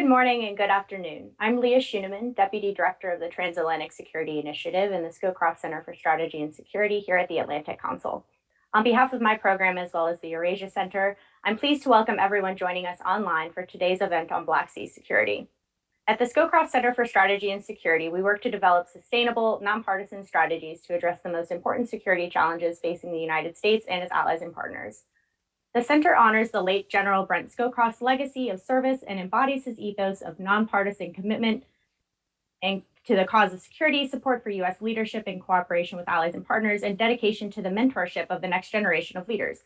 Good morning and good afternoon. I'm Leah Schuneman, Deputy Director of the Transatlantic Security Initiative and the Scowcroft Center for Strategy and Security here at the Atlantic Council. On behalf of my program, as well as the Eurasia Center, I'm pleased to welcome everyone joining us online for today's event on Black Sea security. At the Scowcroft Center for Strategy and Security, we work to develop sustainable, nonpartisan strategies to address the most important security challenges facing the United States and its allies and partners. The center honors the late General Brent Scowcroft's legacy of service and embodies his ethos of nonpartisan commitment and to the cause of security, support for U.S. leadership and cooperation with allies and partners, and dedication to the mentorship of the next generation of leaders.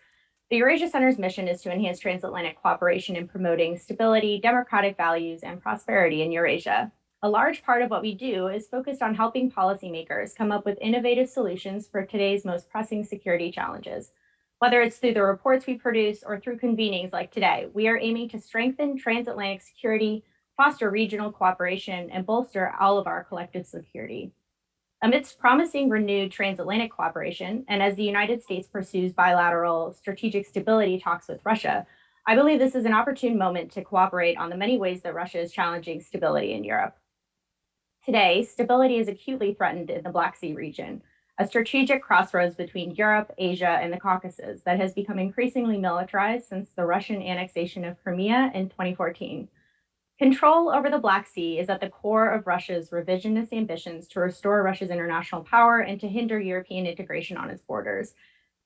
The Eurasia Center's mission is to enhance transatlantic cooperation in promoting stability, democratic values, and prosperity in Eurasia. A large part of what we do is focused on helping policymakers come up with innovative solutions for today's most pressing security challenges. Whether it's through the reports we produce or through convenings like today, we are aiming to strengthen transatlantic security, foster regional cooperation, and bolster all of our collective security. Amidst promising renewed transatlantic cooperation, and as the United States pursues bilateral strategic stability talks with Russia, I believe this is an opportune moment to cooperate on the many ways that Russia is challenging stability in Europe. Today, stability is acutely threatened in the Black Sea region, a strategic crossroads between Europe, Asia, and the Caucasus that has become increasingly militarized since the Russian annexation of Crimea in 2014. Control over the Black Sea is at the core of Russia's revisionist ambitions to restore Russia's international power and to hinder European integration on its borders.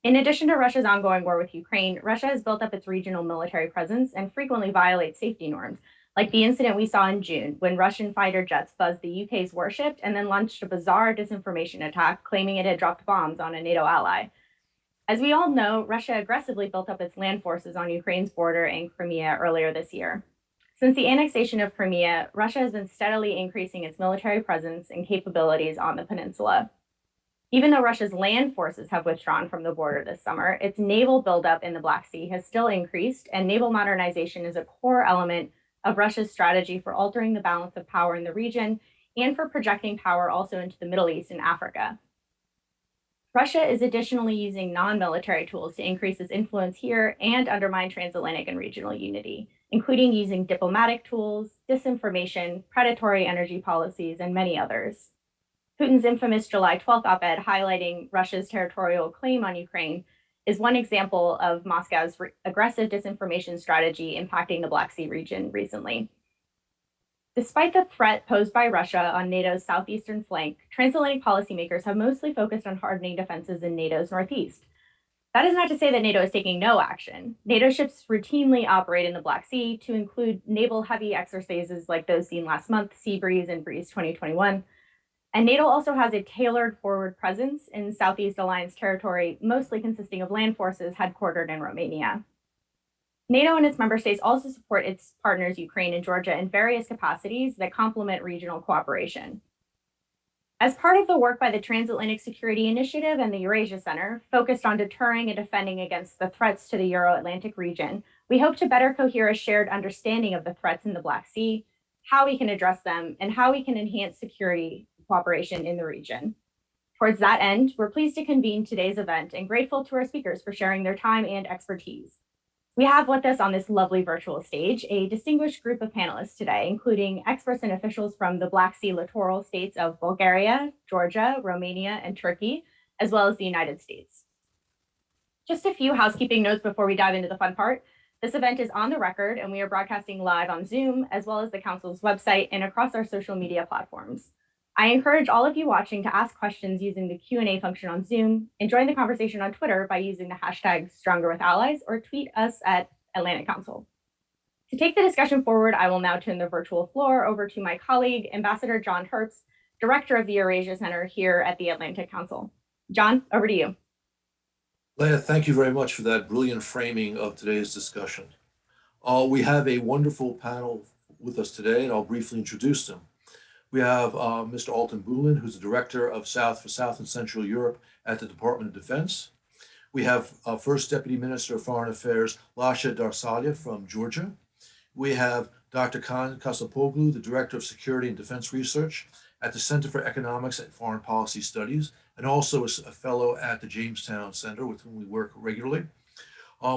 In addition to Russia's ongoing war with Ukraine, Russia has built up its regional military presence and frequently violates safety norms, like the incident we saw in June when Russian fighter jets buzzed the UK's warship and then launched a bizarre disinformation attack claiming it had dropped bombs on a NATO ally. As we all know, Russia aggressively built up its land forces on Ukraine's border in Crimea earlier this year. Since the annexation of Crimea, Russia has been steadily increasing its military presence and capabilities on the peninsula. Even though Russia's land forces have withdrawn from the border this summer, its naval buildup in the Black Sea has still increased, and naval modernization is a core element of Russia's strategy for altering the balance of power in the region and for projecting power also into the Middle East and Africa. Russia is additionally using non-military tools to increase its influence here and undermine transatlantic and regional unity, including using diplomatic tools, disinformation, predatory energy policies, and many others. Putin's infamous July 12th op-ed highlighting Russia's territorial claim on Ukraine is one example of Moscow's aggressive disinformation strategy impacting the Black Sea region recently. Despite the threat posed by Russia on NATO's southeastern flank, transatlantic policymakers have mostly focused on hardening defenses in NATO's northeast. That is not to say that NATO is taking no action. NATO ships routinely operate in the Black Sea to include naval heavy exercises like those seen last month, Sea Breeze and Breeze 2021. And NATO also has a tailored forward presence in Southeast Alliance territory, mostly consisting of land forces headquartered in Romania. NATO and its member states also support its partners, Ukraine and Georgia, in various capacities that complement regional cooperation. As part of the work by the Transatlantic Security Initiative and the Eurasia Center, focused on deterring and defending against the threats to the Euro-Atlantic region, we hope to better cohere a shared understanding of the threats in the Black Sea, how we can address them, and how we can enhance security cooperation in the region. Towards that end, we're pleased to convene today's event and grateful to our speakers for sharing their time and expertise. We have with us on this lovely virtual stage a distinguished group of panelists today, including experts and officials from the Black Sea littoral states of Bulgaria, Georgia, Romania, and Turkey, as well as the United States. Just a few housekeeping notes before we dive into the fun part. This event is on the record and we are broadcasting live on Zoom, as well as the Council's website and across our social media platforms. I encourage all of you watching to ask questions using the Q&A function on Zoom and join the conversation on Twitter by using the hashtag #StrongerWithAllies or tweet us at Atlantic Council. To take the discussion forward, I will now turn the virtual floor over to my colleague, Ambassador John Hertz, Director of the Eurasia Center here at the Atlantic Council. John, over to you. Leah, thank you very much for that brilliant framing of today's discussion. We have a wonderful panel with us today, and I'll briefly introduce them. We have Mr. Alton Bulin, who's the Director of South and Central Europe at the Department of Defense. We have First Deputy Minister of Foreign Affairs, Lasha Darsalia from Georgia. We have Dr. Kaan Kasapoglu, the Director of Security and Defense Research at the Center for Economics and Foreign Policy Studies, and also a fellow at the Jamestown Center with whom we work regularly.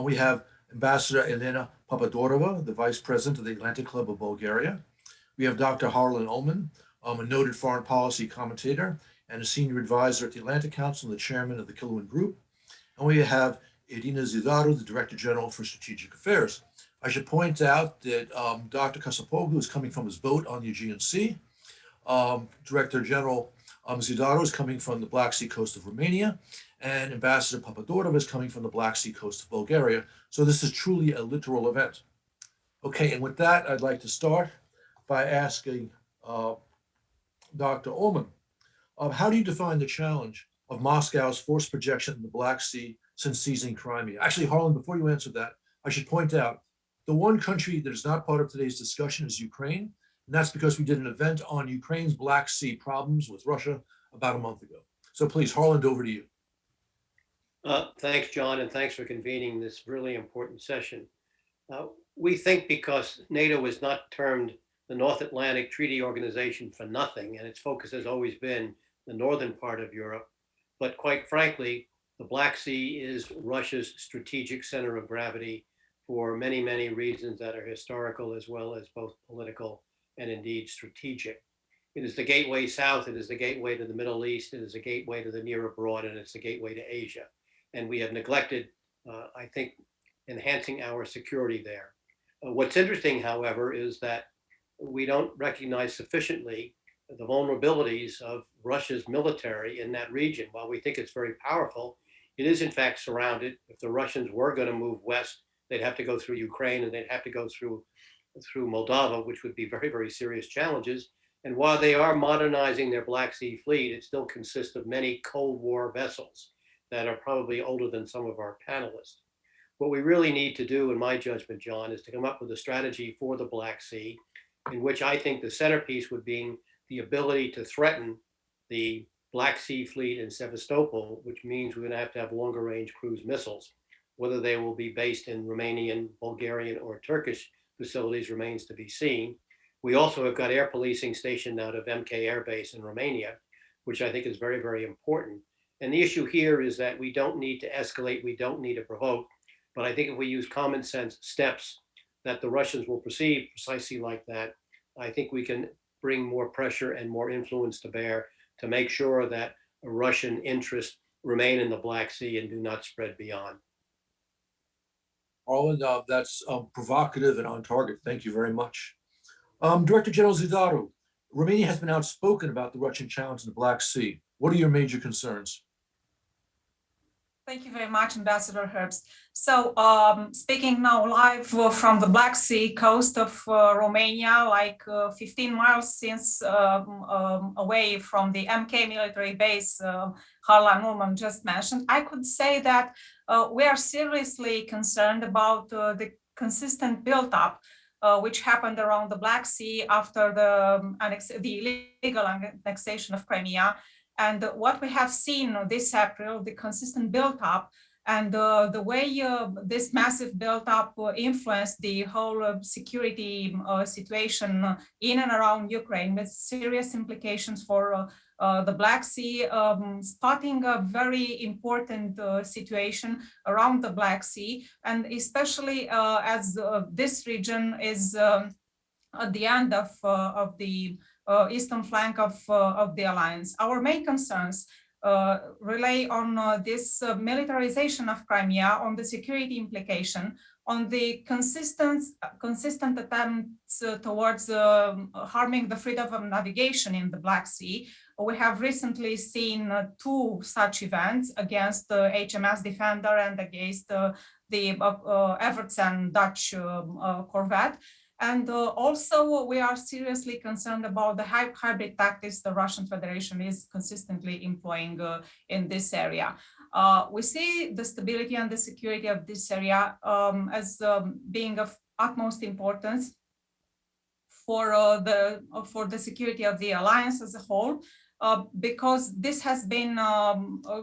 We have Ambassador Elena Papadorova, the Vice President of the Atlantic Club of Bulgaria. We have Dr. Harlan Ullman, a noted foreign policy commentator and a senior advisor at the Atlantic Council and the chairman of the Killuin Group. And we have Irina Zidaru, the Director General for Strategic Affairs. I should point out that Dr. Kasapoglu is coming from his boat on the Aegean Sea. Director General Zidaru is coming from the Black Sea coast of Romania, and Ambassador Papadorova is coming from the Black Sea coast of Bulgaria. So this is truly a littoral event. Okay, and with that, I'd like to start by asking Dr. Ullman, how do you define the challenge of Moscow's forced projection in the Black Sea since seizing Crimea? Actually, Harlan, before you answer that, I should point out the one country that is not part of today's discussion is Ukraine. And that's because we did an event on Ukraine's Black Sea problems with Russia about a month ago. So please, Harlan, over to you. Thanks, John, and thanks for convening this really important session. We think because NATO is not termed the North Atlantic Treaty Organization for nothing, and its focus has always been the northern part of Europe. But quite frankly, the Black Sea is Russia's strategic center of gravity for many, many reasons that are historical as well as both political and indeed strategic. It is the gateway south, it is the gateway to the Middle East, it is the gateway to the near abroad, and it's the gateway to Asia. And we have neglected, I think, enhancing our security there. What's interesting, however, is that we don't recognize sufficiently the vulnerabilities of Russia's military in that region. While we think it's very powerful, it is in fact surrounded. If the Russians were going to move west, they'd have to go through Ukraine and they'd have to go through Moldova, which would be very, very serious challenges. And while they are modernizing their Black Sea fleet, it still consists of many Cold War vessels that are probably older than some of our panelists. What we really need to do, in my judgment, John, is to come up with a strategy for the Black Sea, in which I think the centerpiece would be the ability to threaten the Black Sea fleet in Sevastopol, which means we're going to have longer range cruise missiles. Whether they will be based in Romanian, Bulgarian, or Turkish facilities remains to be seen. We also have got air policing stationed out of MK Air Base in Romania, which I think is very, very important. And the issue here is that we don't need to escalate, we don't need to provoke, but I think if we use common sense steps that the Russians will perceive precisely like that, I think we can bring more pressure and more influence to bear to make sure that Russian interests remain in the Black Sea and do not spread beyond. Harlan, that's provocative and on target. Thank you very much. Director General Zidaru, Romania has been outspoken about the Russian challenge in the Black Sea. What are your major concerns? Thank you very much, Ambassador Hertz. So speaking now live from the Black Sea coast of Romania, like 15 miles since away from the MK military base Harlan Ullman just mentioned, I could say that we are seriously concerned about the consistent buildup which happened around the Black Sea after the illegal annexation of Crimea. And what we have seen this April, the consistent buildup and the way this massive buildup influenced the whole security situation in and around Ukraine, with serious implications for the Black Sea, spotting a very important situation around the Black Sea, and especially as this region is at the end of the eastern flank of the alliance. Our main concerns rely on this militarization of Crimea, on the security implication, on the consistent attempts towards harming the freedom of navigation in the Black Sea. We have recently seen two such events against the HMS Defender and against the Hertz and Dutch corvette. And also, we are seriously concerned about the hybrid tactics the Russian Federation is consistently employing in this area. We see the stability and the security of this area as being of utmost importance for the security of the alliance as a whole, because this has been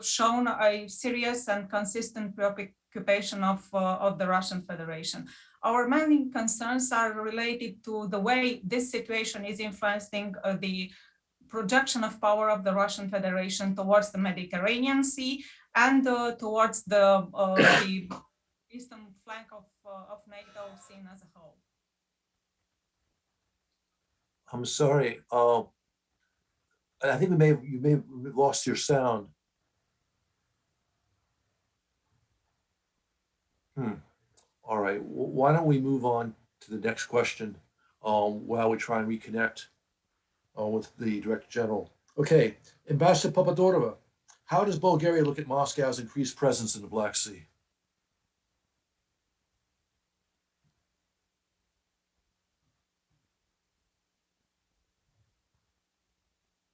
shown a serious and consistent preoccupation of the Russian Federation. Our main concerns are related to the way this situation is influencing the projection of power of the Russian Federation towards the Mediterranean Sea and towards the eastern flank of NATO seen as a whole. I'm sorry. I think you may have lost your sound. All right. Why don't we move on to the next question while we try and reconnect with the Director General. Okay, Ambassador Papadorova, how does Bulgaria look at Moscow's increased presence in the Black Sea?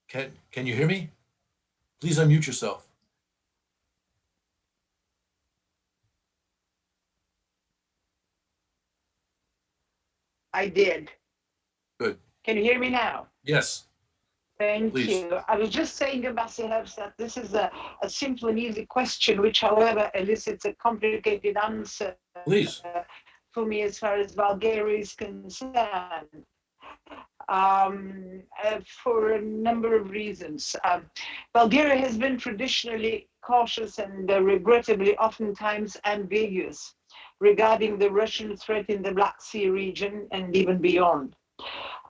Can you hear me? Please unmute yourself. I did. Good. Can you hear me now? Yes. Thank Please. you. I was just saying, Ambassador Hertz, that this is a simple and easy question, which, however, elicits a complicated answer. Please. For me, as far as Bulgaria is concerned, for a number of reasons. Bulgaria has been traditionally cautious and regrettably oftentimes ambiguous regarding the Russian threat in the Black Sea region and even beyond.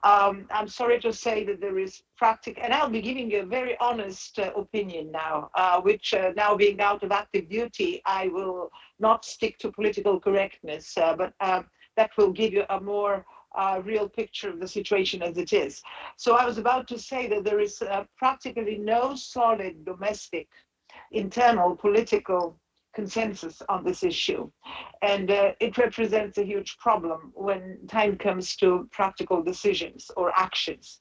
I'm sorry to say that there is practical, and I'll be giving you a very honest opinion now, which now being out of active duty, I will not stick to political correctness, but that will give you a more real picture of the situation as it is. So I was about to say that there is practically no solid domestic internal political consensus on this issue. And it represents a huge problem when time comes to practical decisions or actions.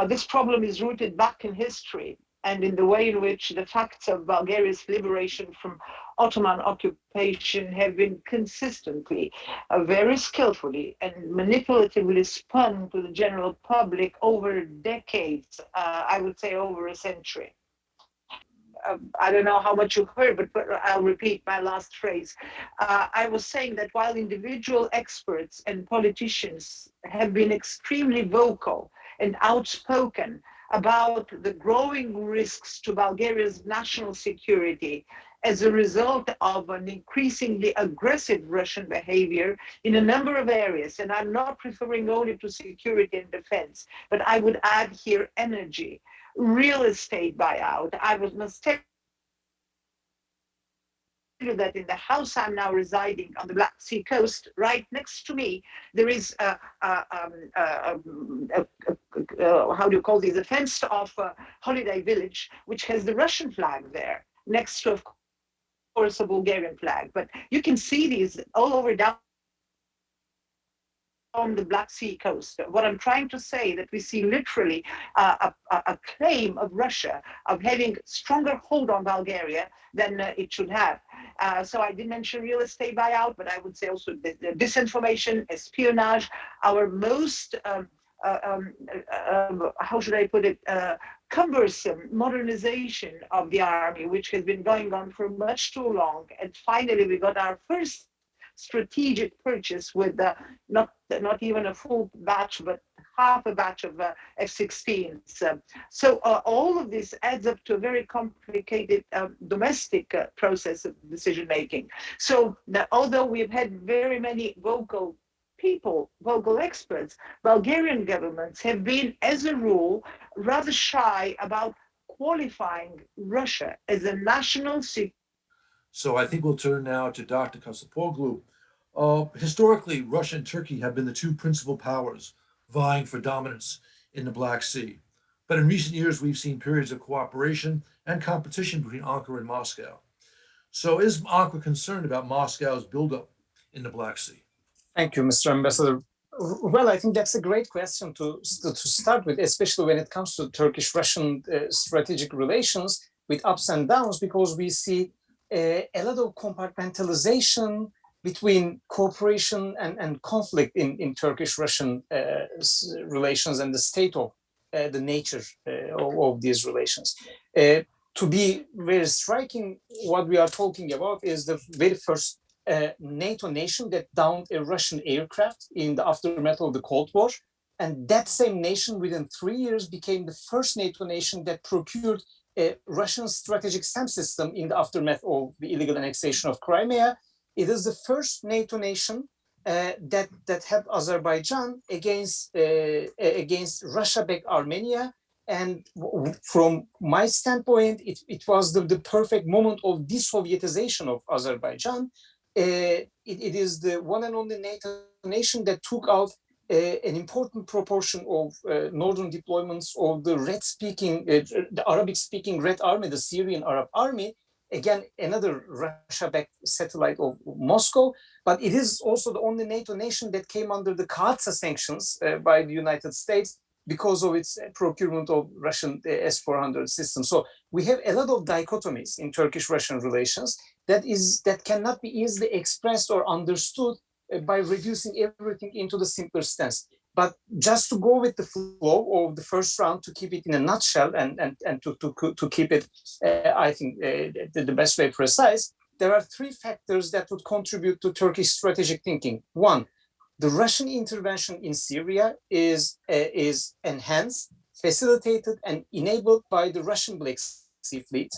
This problem is rooted back in history and in the way in which the facts of Bulgaria's liberation from Ottoman occupation have been consistently, very skillfully and manipulatively spun to the general public over decades, I would say over a century. I don't know how much you heard, but I'll repeat my last phrase. I was saying that while individual experts and politicians have been extremely vocal and outspoken about the growing risks to Bulgaria's national security as a result of an increasingly aggressive Russian behavior in a number of areas, and I'm not referring only to security and defense, but I would add here energy, real estate buyout. I must tell you that in the house I'm now residing on the Black Sea coast, right next to me, there is how do you call these? A fenced-off holiday village, which has the Russian flag there, next to, of course, a Bulgarian flag. But you can see these all over down on the Black Sea coast. What I'm trying to say that we see literally a claim of Russia of having stronger hold on Bulgaria than it should have. So I did mention real estate buyout, but I would say also the disinformation, espionage, our most, how should I put it, cumbersome modernization of the army, which has been going on for much too long. And finally, we got our first strategic purchase with not even a full batch, but half a batch of F-16s. So all of this adds up to a very complicated domestic process of decision making. So although we've had very many vocal people, vocal experts, Bulgarian governments have been, as a rule, rather shy about qualifying Russia as a national security. So I think we'll turn now to Dr. Kasapoglu. Historically, Russia and Turkey have been the two principal powers vying for dominance in the Black Sea. But in recent years, we've seen periods of cooperation and competition between Ankara and Moscow. So is Ankara concerned about Moscow's buildup in the Black Sea? Thank you, Mr. Ambassador. Well, I think that's a great question to start with, especially when it comes to Turkish-Russian strategic relations with ups and downs, because we see a lot of compartmentalization between cooperation and conflict in Turkish-Russian relations and the state of the nature of these relations. To be very striking, what we are talking about is the very first NATO nation that downed a Russian aircraft in the aftermath of the Cold War. And that same nation within 3 years became the first NATO nation that procured a Russian strategic SAM system in the aftermath of the illegal annexation of Crimea. It is the first NATO nation that had Azerbaijan against Russia-backed Armenia. And from my standpoint, it was the perfect moment of de-Sovietization of Azerbaijan. It is the one and only NATO nation that took out an important proportion of northern deployments of the the Arabic-speaking Red Army, the Syrian Arab Army. Again, another Russia-backed satellite of Moscow, but it is also the only NATO nation that came under the Kaatsa sanctions by the United States because of its procurement of Russian S-400 systems. So we have a lot of dichotomies in Turkish-Russian relations that cannot be easily expressed or understood by reducing everything into the simpler stance. But just to go with the flow of the first round, to keep it in a nutshell and to keep it, I think, the best way precise, there are three factors that would contribute to Turkish strategic thinking. One, the Russian intervention in Syria is enhanced, facilitated, and enabled by the Russian Black Sea Fleet.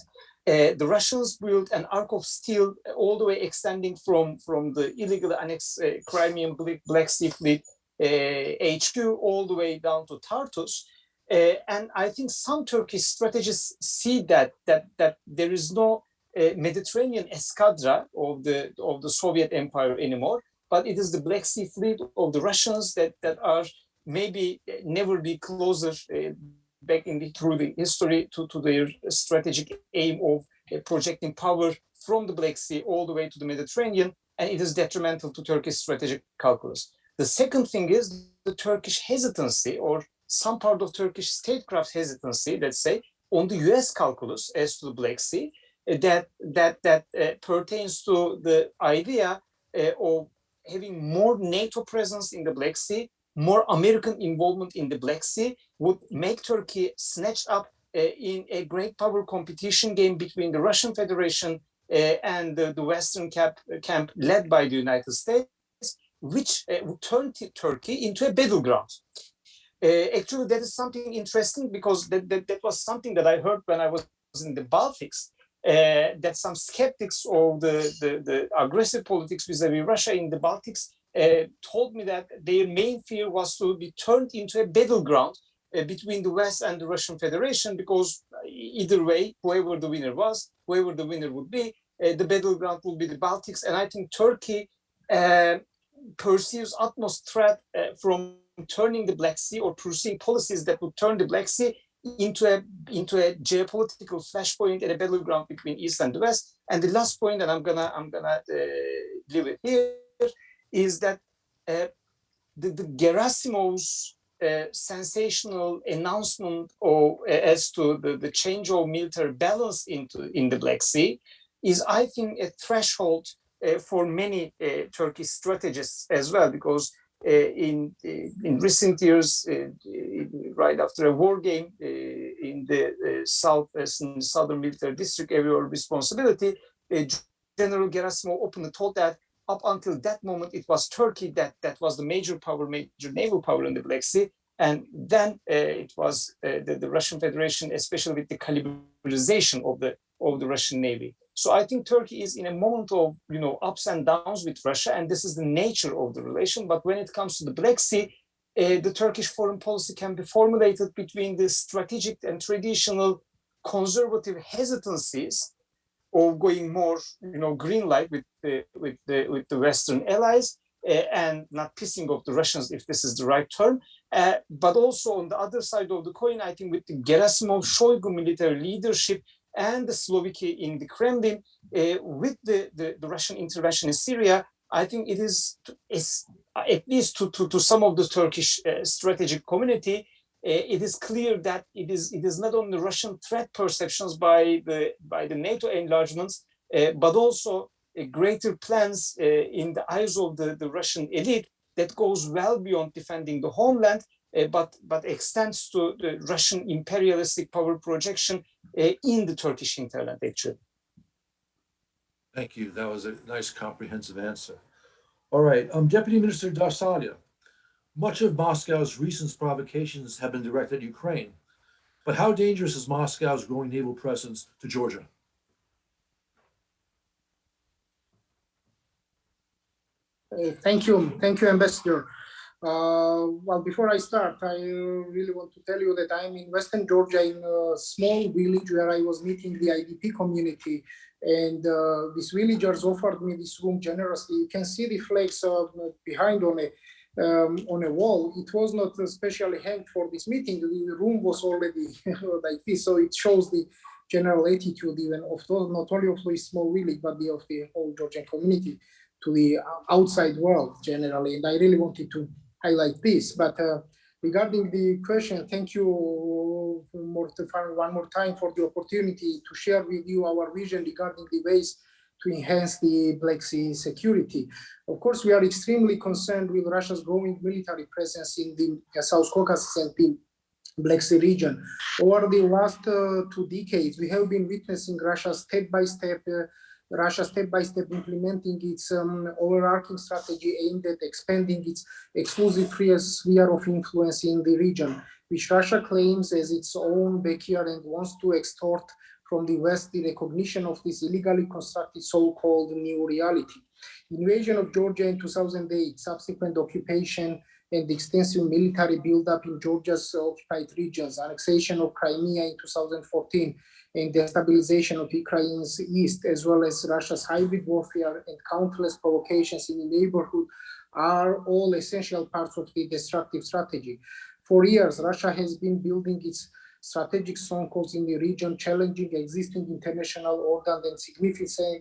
The Russians built an arc of steel all the way extending from the illegally annexed Crimean Black Sea Fleet HQ all the way down to Tartus. And I think some Turkish strategists see that there is no Mediterranean escadra of the Soviet Empire anymore, but it is the Black Sea Fleet of the Russians that are maybe never be closer back through the history to their strategic aim of projecting power from the Black Sea all the way to the Mediterranean, and it is detrimental to Turkish strategic calculus. The second thing is the Turkish hesitancy, or some part of Turkish statecraft hesitancy, let's say, on the US calculus as to the Black Sea, that pertains to the idea of having more NATO presence in the Black Sea, more American involvement in the Black Sea would make Turkey snatched up in a great power competition game between the Russian Federation and the Western camp led by the United States, which would turn Turkey into a battleground. Actually, that is something interesting because that was something that I heard when I was in the Baltics, that some skeptics of the aggressive politics vis-a-vis Russia in the Baltics told me that their main fear was to be turned into a battleground between the West and the Russian Federation, because either way, whoever the winner would be, the battleground will be the Baltics. And I think Turkey perceives utmost threat from turning the Black Sea or pursuing policies that would turn the Black Sea into a geopolitical flashpoint and a battleground between East and the West. And the last point, and I'm gonna leave it here, is that the Gerasimov's sensational announcement as to the change of military balance in the Black Sea is, I think, a threshold for many Turkish strategists as well, because in recent years, right after a war game in the southern military district area of responsibility, General Gerasimov openly told that up until that moment, it was Turkey that was the major naval power in the Black Sea. And then it was the Russian Federation, especially with the calibrization of the Russian Navy. So I think Turkey is in a moment of ups and downs with Russia, and this is the nature of the relation. But when it comes to the Black Sea, the Turkish foreign policy can be formulated between the strategic and traditional conservative hesitancies of going more, green light with the Western allies and not pissing off the Russians, if this is the right term. But also on the other side of the coin, I think with the Gerasimov-Shoigu military leadership and the Slovakia in the Kremlin, with the Russian intervention in Syria, I think it is at least to some of the Turkish strategic community, it is clear that it is not only Russian threat perceptions by the NATO enlargements, but also greater plans in the eyes of the Russian elite that goes well beyond defending the homeland, but extends to the Russian imperialistic power projection in the Turkish hinterland, actually. Thank you. That was a nice comprehensive answer. All right, Deputy Minister Darsalia, much of Moscow's recent provocations have been directed at Ukraine, but how dangerous is Moscow's growing naval presence to Georgia? Thank you, Ambassador. Well, before I start, I really want to tell you that I'm in Western Georgia in a small village where I was meeting the IDP community, and these villagers offered me this room generously. You can see the flags behind on a wall. It was not specially hanged for this meeting. The room was already like this, so it shows the general attitude even of not only of the small village but of the whole Georgian community to the outside world generally. And I really wanted to highlight this. But regarding the question, thank you one more time for the opportunity to share with you our vision regarding the ways to enhance the Black Sea security. Of course, we are extremely concerned with Russia's growing military presence in the South Caucasus and the Black Sea region. Over the last 2 decades, we have been witnessing Russia step-by-step implementing its overarching strategy aimed at expanding its exclusive free sphere of influence in the region, which Russia claims as its own backyard and wants to extort from the West the recognition of this illegally constructed so-called new reality. Invasion of Georgia in 2008, subsequent occupation and extensive military buildup in Georgia's occupied regions, annexation of Crimea in 2014, and destabilization of Ukraine's east, as well as Russia's hybrid warfare and countless provocations in the neighborhood are all essential parts of the destructive strategy. For years, Russia has been building its strategic strongholds in the region, challenging existing international order and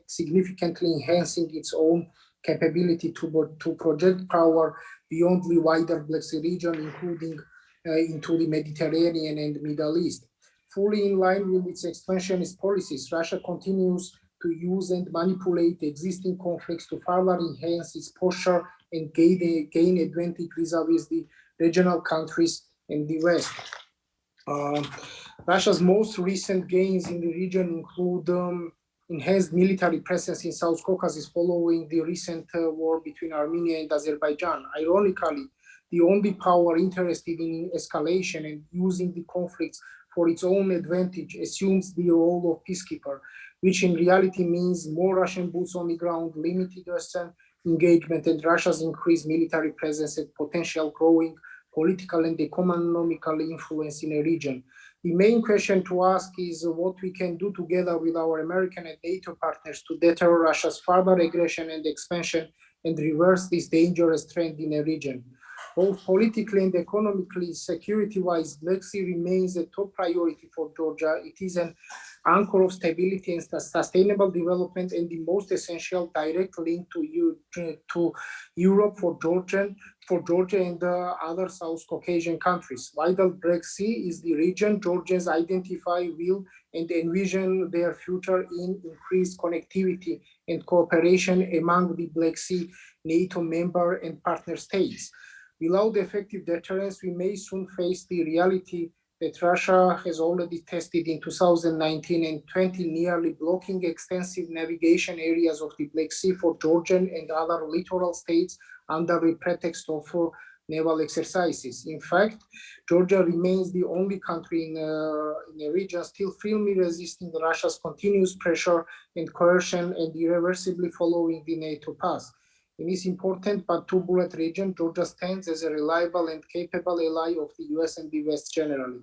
significantly enhancing its own capability to project power beyond the wider Black Sea region, including into the Mediterranean and Middle East. Fully in line with its expansionist policies, Russia continues to use and manipulate existing conflicts to further enhance its posture and gain advantage vis-a-vis the regional countries in the West. Russia's most recent gains in the region include enhanced military presence in South Caucasus following the recent war between Armenia and Azerbaijan. Ironically, the only power interested in escalation and using the conflicts for its own advantage assumes the role of peacekeeper, which in reality means more Russian boots on the ground, limited Western engagement, and Russia's increased military presence and potential growing political and economical influence in a region. The main question to ask is what we can do together with our American and NATO partners to deter Russia's further aggression and expansion and reverse this dangerous trend in a region. Both politically and economically, security-wise, Black Sea remains a top priority for Georgia. It is an anchor of stability and sustainable development and the most essential direct link to Europe for Georgia and other South Caucasian countries. While the Black Sea is the region Georgians identify, will, and envision their future in increased connectivity and cooperation among the Black Sea NATO member and partner states. Without effective deterrence, we may soon face the reality that Russia has already tested in 2019 and 20, nearly blocking extensive navigation areas of the Black Sea for Georgian and other littoral states under the pretext of naval exercises. In fact, Georgia remains the only country in the region still firmly resisting Russia's continuous pressure and coercion and irreversibly following the NATO path. In this important but turbulent region, Georgia stands as a reliable and capable ally of the US and the West generally.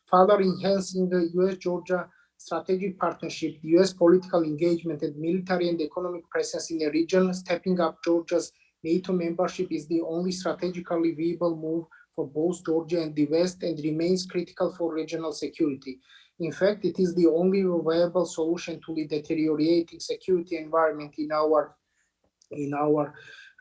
Further enhancing the US-Georgia strategic partnership, the US political engagement and military and economic presence in the region, stepping up Georgia's NATO membership is the only strategically viable move for both Georgia and the West and remains critical for regional security. In fact, it is the only viable solution to the deteriorating security environment in our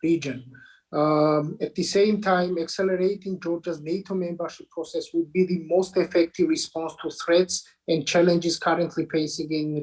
region. At the same time, accelerating Georgia's NATO membership process would be the most effective response to threats and challenges currently facing in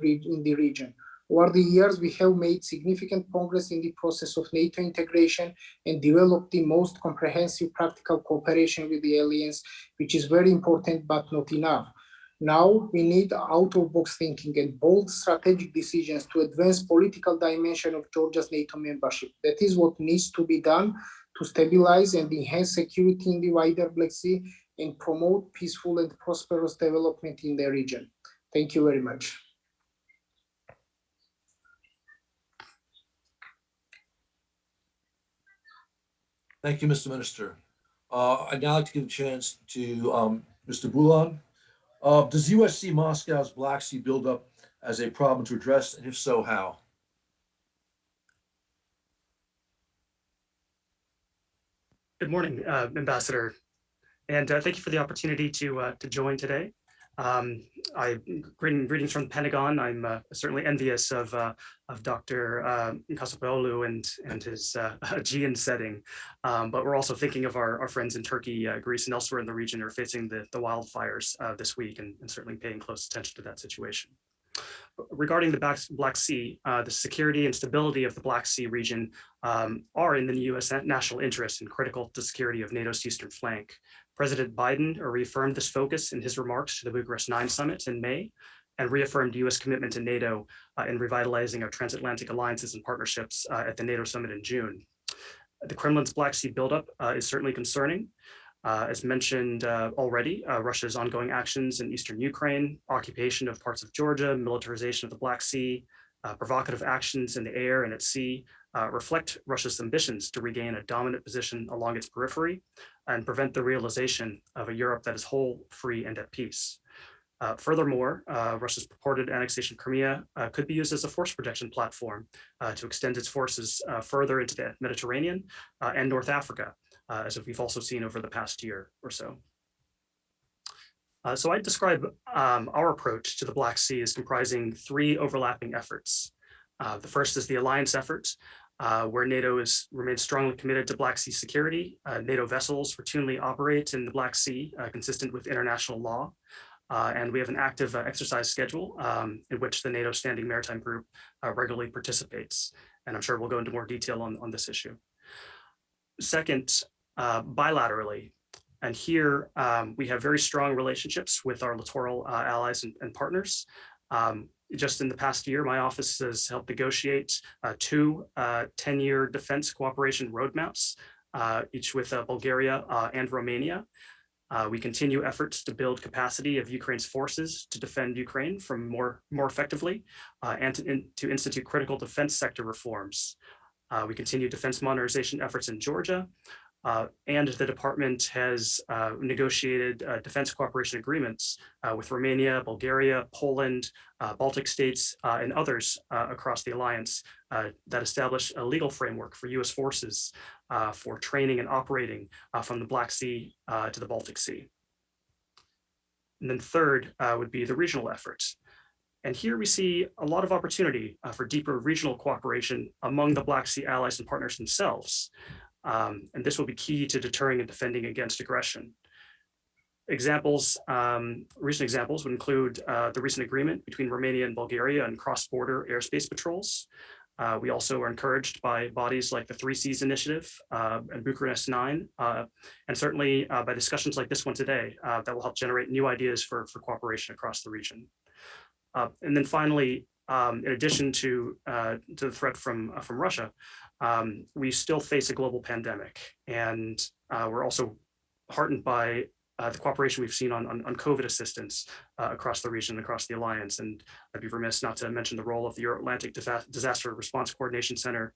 the region. Over the years, we have made significant progress in the process of NATO integration and developed the most comprehensive practical cooperation with the alliance, which is very important but not enough. Now we need out-of-box thinking and bold strategic decisions to advance political dimension of Georgia's NATO membership. That is what needs to be done to stabilize and enhance security in the wider Black Sea and promote peaceful and prosperous development in the region. Thank you very much. Thank you, Mr. Minister. I'd now like to give a chance to Mr. Bulan. Does the U.S. see Moscow's Black Sea buildup as a problem to address, and if so, how? Good morning, Ambassador, and thank you for the opportunity to join today. Greetings from the Pentagon. I'm certainly envious of Dr. Kasapoğlu and his Aegean setting, but we're also thinking of our friends in Turkey, Greece, and elsewhere in the region who are facing the wildfires this week, and certainly paying close attention to that situation. Regarding the Black Sea, the security and stability of the Black Sea region are in the U.S. national interest and critical to security of NATO's eastern flank. President Biden reaffirmed this focus in his remarks to the Bucharest 9 summit in May, and reaffirmed U.S. commitment to NATO in revitalizing our transatlantic alliances and partnerships at the NATO summit in June. The Kremlin's Black Sea buildup is certainly concerning. As mentioned already, Russia's ongoing actions in eastern Ukraine, occupation of parts of Georgia, militarization of the Black Sea, provocative actions in the air and at sea reflect Russia's ambitions to regain a dominant position along its periphery and prevent the realization of a Europe that is whole, free, and at peace. Furthermore, Russia's purported annexation of Crimea could be used as a force projection platform to extend its forces further into the Mediterranean and North Africa, as we've also seen over the past year or so. So I'd describe our approach to the Black Sea as comprising 3 overlapping efforts. The first is the alliance effort, where NATO remains strongly committed to Black Sea security. NATO vessels routinely operate in the Black Sea, consistent with international law. And we have an active exercise schedule in which the NATO Standing Maritime Group regularly participates. And I'm sure we'll go into more detail on this issue. Second, bilaterally. And here we have very strong relationships with our littoral allies and partners. Just in the past year, my office has helped negotiate 2 10-year defense cooperation roadmaps, each with Bulgaria and Romania. We continue efforts to build capacity of Ukraine's forces to defend Ukraine from more effectively and to institute critical defense sector reforms. We continue defense modernization efforts in Georgia, and the department has negotiated defense cooperation agreements with Romania, Bulgaria, Poland, Baltic states, and others across the alliance that establish a legal framework for U.S. forces for training and operating from the Black Sea to the Baltic Sea. And then third would be the regional efforts. And here we see a lot of opportunity for deeper regional cooperation among the Black Sea allies and partners themselves. And this will be key to deterring and defending against aggression. Recent examples would include the recent agreement between Romania and Bulgaria on cross-border airspace patrols. We also are encouraged by bodies like the 3 Seas Initiative and Bucharest 9, and certainly by discussions like this one today that will help generate new ideas for cooperation across the region. And then finally, in addition to the threat from Russia, we still face a global pandemic, and we're also heartened by the cooperation we've seen on COVID assistance across the region, across the alliance. And I'd be remiss not to mention the role of the Euro-Atlantic Disaster Response Coordination Center,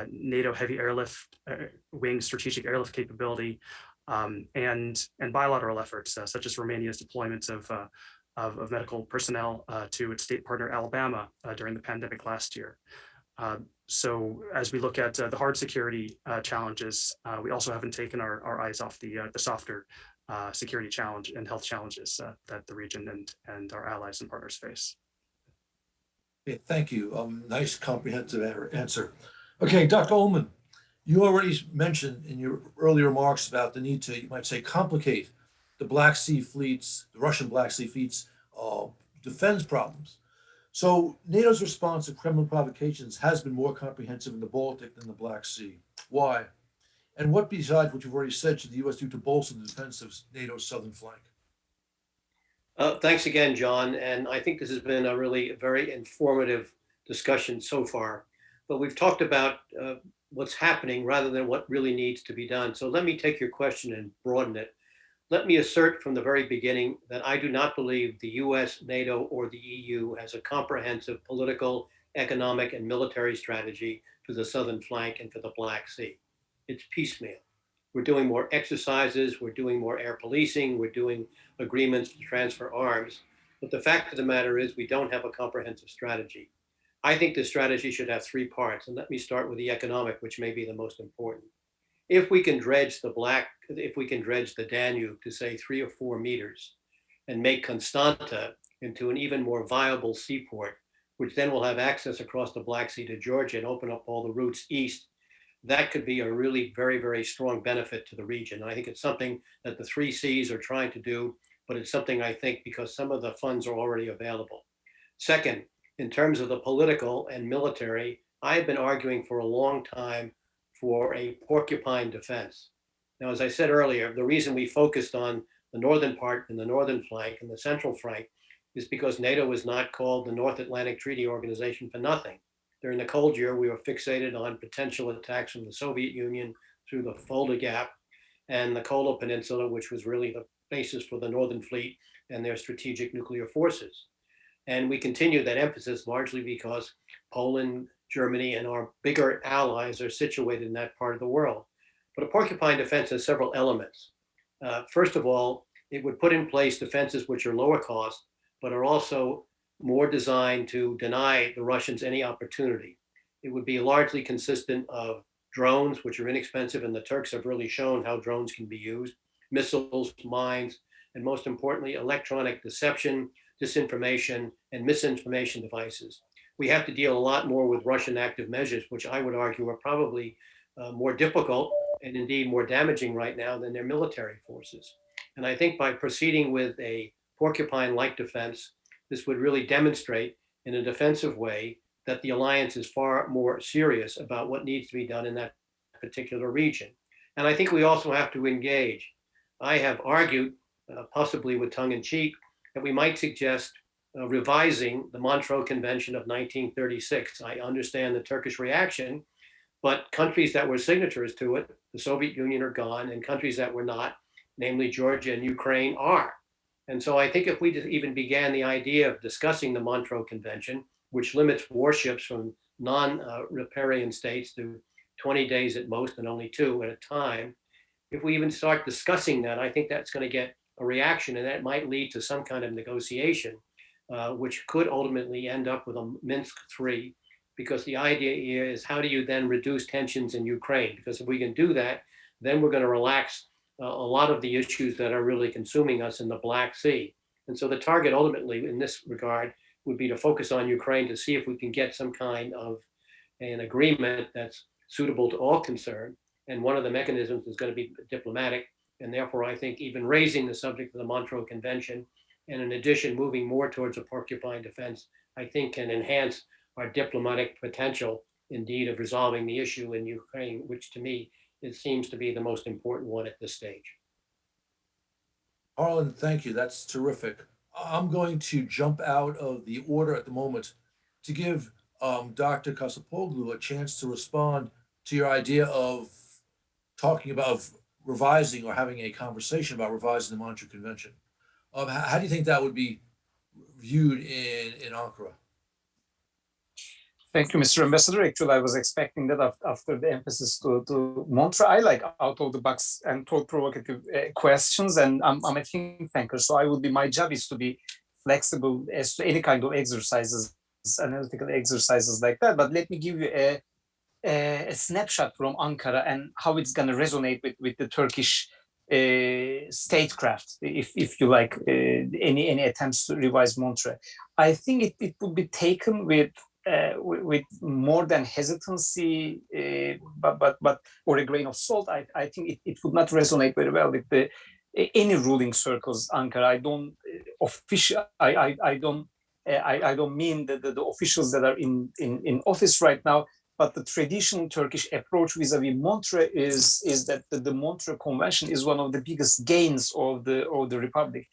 NATO Heavy Airlift Wing Strategic Airlift Capability, and bilateral efforts such as Romania's deployment of medical personnel to its state partner Alabama during the pandemic last year. So as we look at the hard security challenges, we also haven't taken our eyes off the softer security challenge and health challenges that the region and our allies and partners face. Okay, thank you. Nice comprehensive answer. Okay, Dr. Ullman, you already mentioned in your earlier remarks about the need to, you might say, complicate the Black Sea fleets, the Russian Black Sea fleets' defense problems. So NATO's response to Kremlin provocations has been more comprehensive in the Baltic than the Black Sea. Why? And what, besides what you've already said, should the U.S. do to bolster the defense of NATO's southern flank? Thanks again, John. And I think this has been a really very informative discussion so far. But we've talked about what's happening rather than what really needs to be done. So let me take your question and broaden it. Let me assert from the very beginning that I do not believe the US, NATO, or the EU has a comprehensive political, economic, and military strategy for the southern flank and for the Black Sea. It's piecemeal. We're doing more exercises, we're doing more air policing, we're doing agreements to transfer arms. But the fact of the matter is we don't have a comprehensive strategy. I think the strategy should have three parts. And let me start with the economic, which may be the most important. If we can dredge the Danube to say 3 or 4 meters and make Constanta into an even more viable seaport, which then will have access across the Black Sea to Georgia and open up all the routes east, that could be a really very, very strong benefit to the region. And I think it's something that the 3 Cs are trying to do, but it's something I think because some of the funds are already available. Second, in terms of the political and military, I've been arguing for a long time for a Porcupine Defense. Now, as I said earlier, the reason we focused on the northern part and the northern flank and the central flank is because NATO was not called the North Atlantic Treaty Organization for nothing. During the Cold War, we were fixated on potential attacks from the Soviet Union through the Fulda Gap and the Kola Peninsula, which was really the basis for the Northern Fleet and their strategic nuclear forces. And we continue that emphasis largely because Poland, Germany, and our bigger allies are situated in that part of the world. But a Porcupine Defense has several elements. First of all, it would put in place defenses which are lower cost, but are also more designed to deny the Russians any opportunity. It would be largely consistent of drones, which are inexpensive, and the Turks have really shown how drones can be used, missiles, mines, and most importantly, electronic deception, disinformation, and misinformation devices. We have to deal a lot more with Russian active measures, which I would argue are probably more difficult and indeed more damaging right now than their military forces. And I think by proceeding with a Porcupine-like defense, this would really demonstrate in a defensive way that the alliance is far more serious about what needs to be done in that particular region. And I think we also have to engage. I have argued, possibly with tongue in cheek, that we might suggest revising the Montreux Convention of 1936. I understand the Turkish reaction, but countries that were signatories to it, the Soviet Union, are gone, and countries that were not, namely Georgia and Ukraine, are. And so I think if we even began the idea of discussing the Montreux Convention, which limits warships from non-riparian states to 20 days at most and only 2 at a time, if we even start discussing that, I think that's going to get a reaction, and that might lead to some kind of negotiation, which could ultimately end up with a Minsk III, because the idea here is how do you then reduce tensions in Ukraine? Because if we can do that, then we're going to relax a lot of the issues that are really consuming us in the Black Sea. And so the target ultimately in this regard would be to focus on Ukraine to see if we can get some kind of an agreement that's suitable to all concerned. And one of the mechanisms is going to be diplomatic. And therefore, I think even raising the subject of the Montreux Convention, and in addition, moving more towards a Porcupine Defense, I think can enhance our diplomatic potential, indeed, of resolving the issue in Ukraine, which to me, it seems to be the most important one at this stage. Harlan, thank you. That's terrific. I'm going to jump out of the order at the moment to give Dr. Kasapoglu a chance to respond to your idea of talking about revising or having a conversation about revising the Montreux Convention. How do you think that would be viewed in Ankara? Thank you, Mr. Ambassador. Actually, I was expecting that after the emphasis to Montreux. I like out of the box and thought-provocative questions, and I'm a think tanker, so my job is to be flexible as to any kind of exercises, analytical exercises like that. But let me give you a snapshot from Ankara and how it's going to resonate with the Turkish statecraft, if you like, any attempts to revise Montreux. I think it would be taken with more than hesitancy, but or a grain of salt. I think it would not resonate very well with any ruling circles. Ankara. I don't mean the officials that are in office right now, but the traditional Turkish approach vis-a-vis Montreux is that the Montreux Convention is one of the biggest gains of the Republic.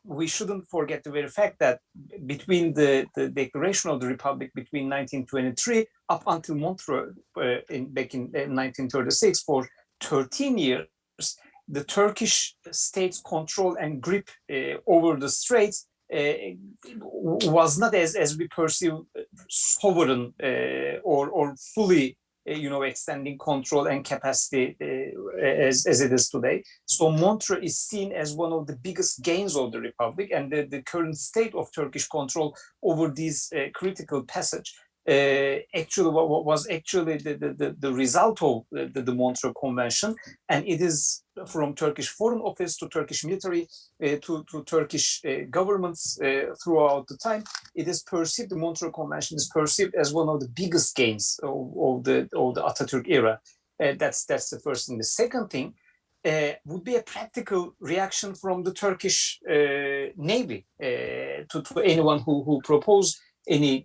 We shouldn't forget the very fact that between the Declaration of the Republic between 1923 up until Montreux back in 1936, for 13 years, the Turkish state's control and grip over the straits was not as we perceive sovereign or fully extending control and capacity as it is today. So Montreux is seen as one of the biggest gains of the Republic, and the current state of Turkish control over this critical passage actually was actually the result of the Montreux Convention, and it is from Turkish Foreign Office to Turkish military to Turkish governments throughout the time. It is perceived, the Montreux Convention is perceived as one of the biggest gains of the Atatürk era. That's the first thing. The second thing would be a practical reaction from the Turkish Navy to anyone who proposed any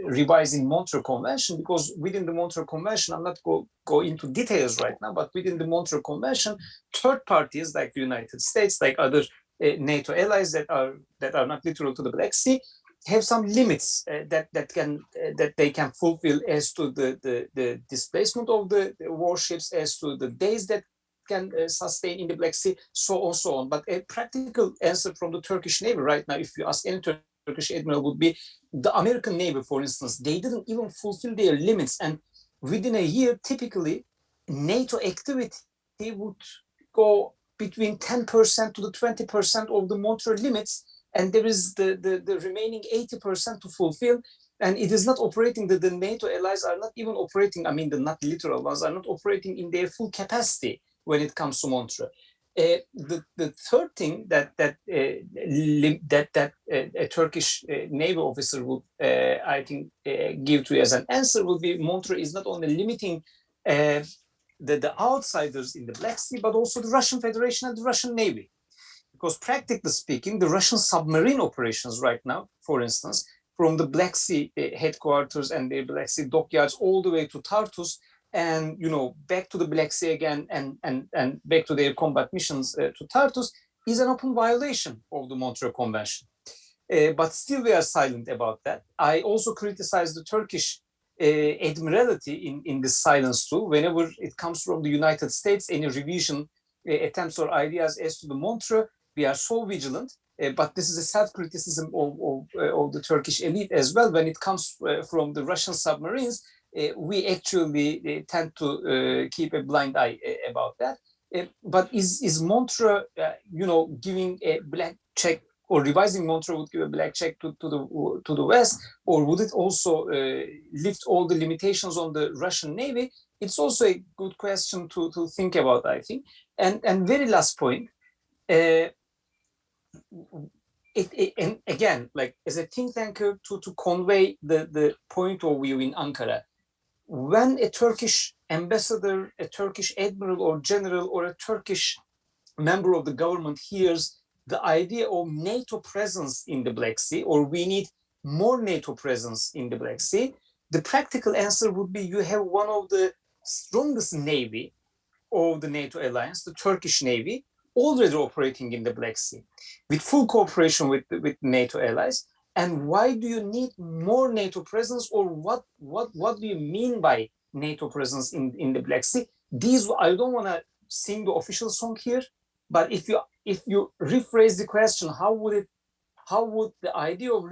revising Montreux Convention, because within the Montreux Convention, I'm not go into details right now, but within the Montreux Convention, third parties like the United States, like other NATO allies that are not literal to the Black Sea, have some limits that they can fulfill as to the displacement of the warships, as to the days that can sustain in the Black Sea, so on, so on. But a practical answer from the Turkish Navy right now, if you ask any Turkish admiral, would be the American Navy, for instance. They didn't even fulfill their limits, and within a year, typically, NATO activity would go between 10% to the 20% of the Montreux limits, and there is the remaining 80% to fulfill. And it is not operating, the NATO allies are not even operating, I mean, the not literal ones are not operating in their full capacity when it comes to Montreux. The third thing that a Turkish Navy officer would, I think, give to you as an answer would be Montreux is not only limiting the outsiders in the Black Sea, but also the Russian Federation and the Russian Navy. Because practically speaking, the Russian submarine operations right now, for instance, from the Black Sea headquarters and the Black Sea dockyards all the way to Tartus, and back to the Black Sea again, and back to their combat missions to Tartus, is an open violation of the Montreux Convention. But still we are silent about that. I also criticize the Turkish admiralty in this silence too. Whenever it comes from the United States, any revision attempts or ideas as to the Montreux, we are so vigilant. But this is a self-criticism of the Turkish elite as well. When it comes from the Russian submarines, we actually tend to keep a blind eye about that. But is Montreux, giving a black check, or revising Montreux would give a black check to the West, or would it also lift all the limitations on the Russian Navy? It's also a good question to think about, I think. And very last point. And again, like as a think tanker, to convey the point of view in Ankara, when a Turkish ambassador, a Turkish admiral or general, or a Turkish member of the government hears the idea of NATO presence in the Black Sea, or we need more NATO presence in the Black Sea, the practical answer would be you have one of the strongest navy of the NATO alliance, the Turkish Navy, already operating in the Black Sea with full cooperation with NATO allies. And why do you need more NATO presence, or what do you mean by NATO presence in the Black Sea? These, I don't want to sing the official song here, but if you rephrase the question, how would the idea of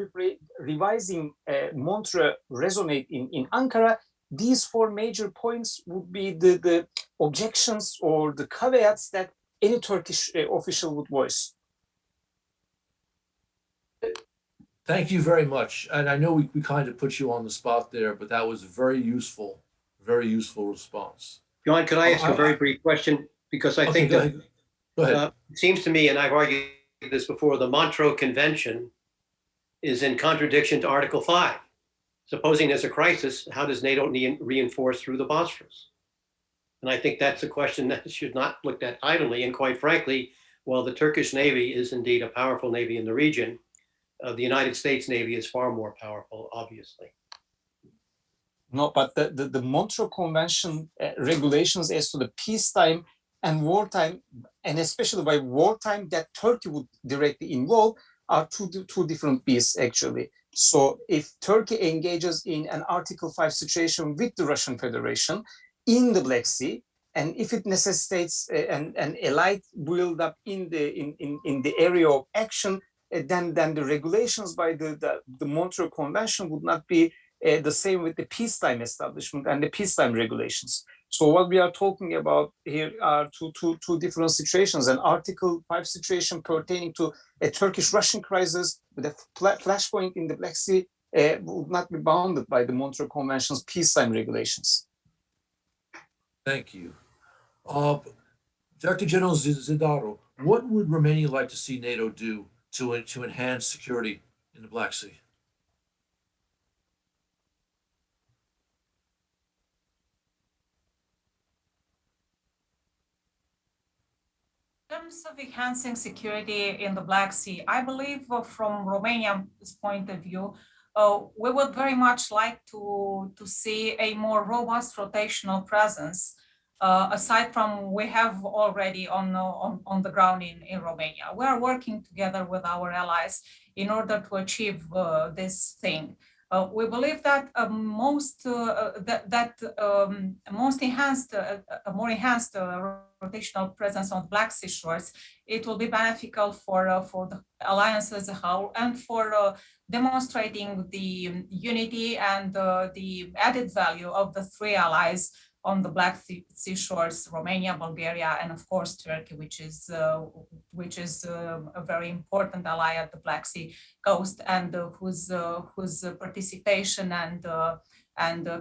revising Montreux resonate in Ankara? These four major points would be the objections or the caveats that any Turkish official would voice. Thank you very much. And I know we kind of put you on the spot there, but that was a very useful response. John, could I ask a very brief question? Because I think go that ahead. it seems to me, and I've argued this before, the Montreux Convention is in contradiction to Article 5. Supposing there's a crisis, how does NATO reinforce through the Bosphorus? And I think that's a question that should not looked at idly. And quite frankly, while the Turkish Navy is indeed a powerful Navy in the region, the United States Navy is far more powerful, obviously. No, but the Montreux Convention regulations as to the peacetime and wartime, and especially by wartime that Turkey would directly involve, are two different beasts, actually. So if Turkey engages in an Article 5 situation with the Russian Federation in the Black Sea, and if it necessitates an allied buildup in the area of action, then the regulations by the Montreux Convention would not be the same with the peacetime establishment and the peacetime regulations. So what we are talking about here are two different situations. An Article 5 situation pertaining to a Turkish-Russian crisis with a flashpoint in the Black Sea would not be bounded by the Montreux Convention's peacetime regulations. Thank you. Director General Zidaro, what would Romania like to see NATO do to enhance security in the Black Sea? In terms of enhancing security in the Black Sea, I believe from Romania's point of view, we would very much like to see a more robust rotational presence, aside from we have already on the ground in Romania. We are working together with our allies in order to achieve this thing. We believe that a more enhanced rotational presence on Black Sea shores, it will be beneficial for the alliance as a whole and for demonstrating the unity and the added value of the three allies on the Black Sea shores: Romania, Bulgaria, and of course Turkey, which is a very important ally at the Black Sea coast, and whose participation and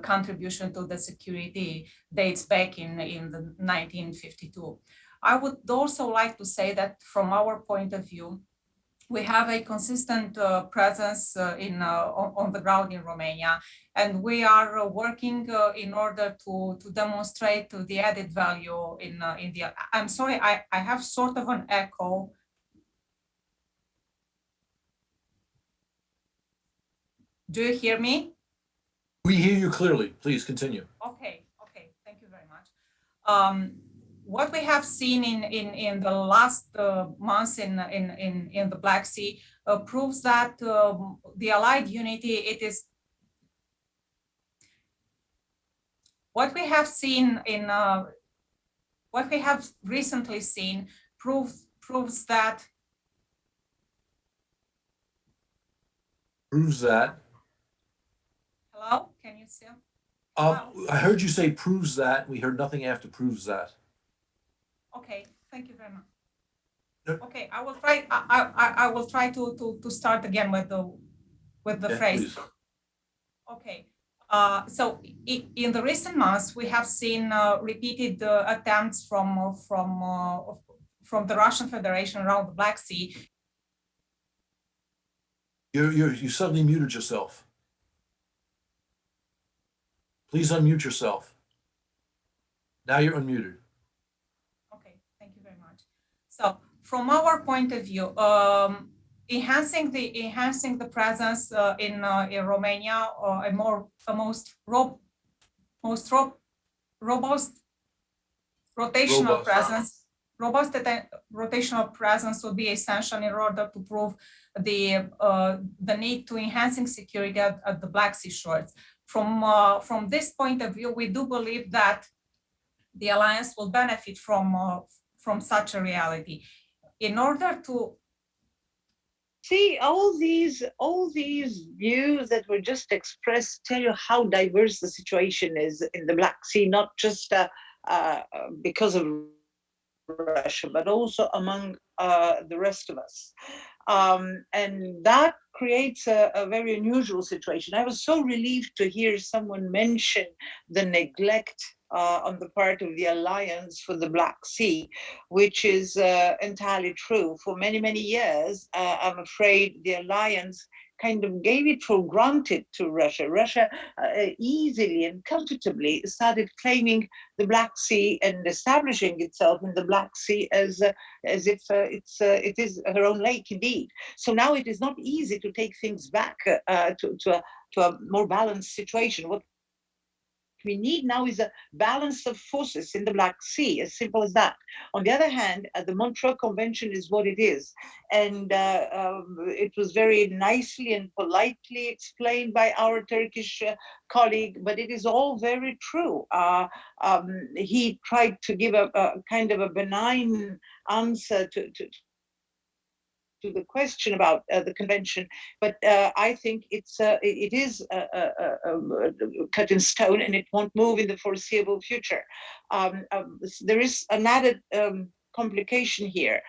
contribution to the security dates back in the 1952. I would also like to say that from our point of view, we have a consistent presence on the ground in Romania, and we are working in order to demonstrate the added value in the. I'm sorry, I have sort of an echo. Do you hear me? We hear you clearly. Please continue. Okay, thank you very much. What we have seen in the last months in the Black Sea proves that the Allied unity, it is what we have seen in what we have recently seen proves that. Proves that. Hello, can you see? I heard you say proves that. We heard nothing after proves that. Okay, thank you very much. Yep. Okay, I will try. I will try to start again with the phrase. Please. Okay. So in the recent months, we have seen repeated attempts from the Russian Federation around the Black Sea. You suddenly muted yourself. Please unmute yourself. Now you're unmuted. Okay, thank you very much. So from our point of view, enhancing the presence in Romania, a most robust rotational presence. Robust rotational presence will be essential in order to prove the need to enhancing security at the Black Sea shores. From this point of view, we do believe that the alliance will benefit from such a reality. In order to see all these views that were just expressed tell you how diverse the situation is in the Black Sea, not just because of Russia, but also among the rest of us. And that creates a very unusual situation. I was so relieved to hear someone mention the neglect on the part of the alliance for the Black Sea, which is entirely true. For many, many years, I'm afraid the alliance kind of gave it for granted to Russia. Russia easily and comfortably started claiming the Black Sea and establishing itself in the Black Sea as if it is her own lake indeed. So now it is not easy to take things back to a more balanced situation. What we need now is a balance of forces in the Black Sea, as simple as that. On the other hand, the Montreux Convention is what it is. And it was very nicely and politely explained by our Turkish colleague, but it is all very true. He tried to give a kind of a benign answer to to the question about the convention, but I think it is cut in stone and it won't move in the foreseeable future. There is an added complication here.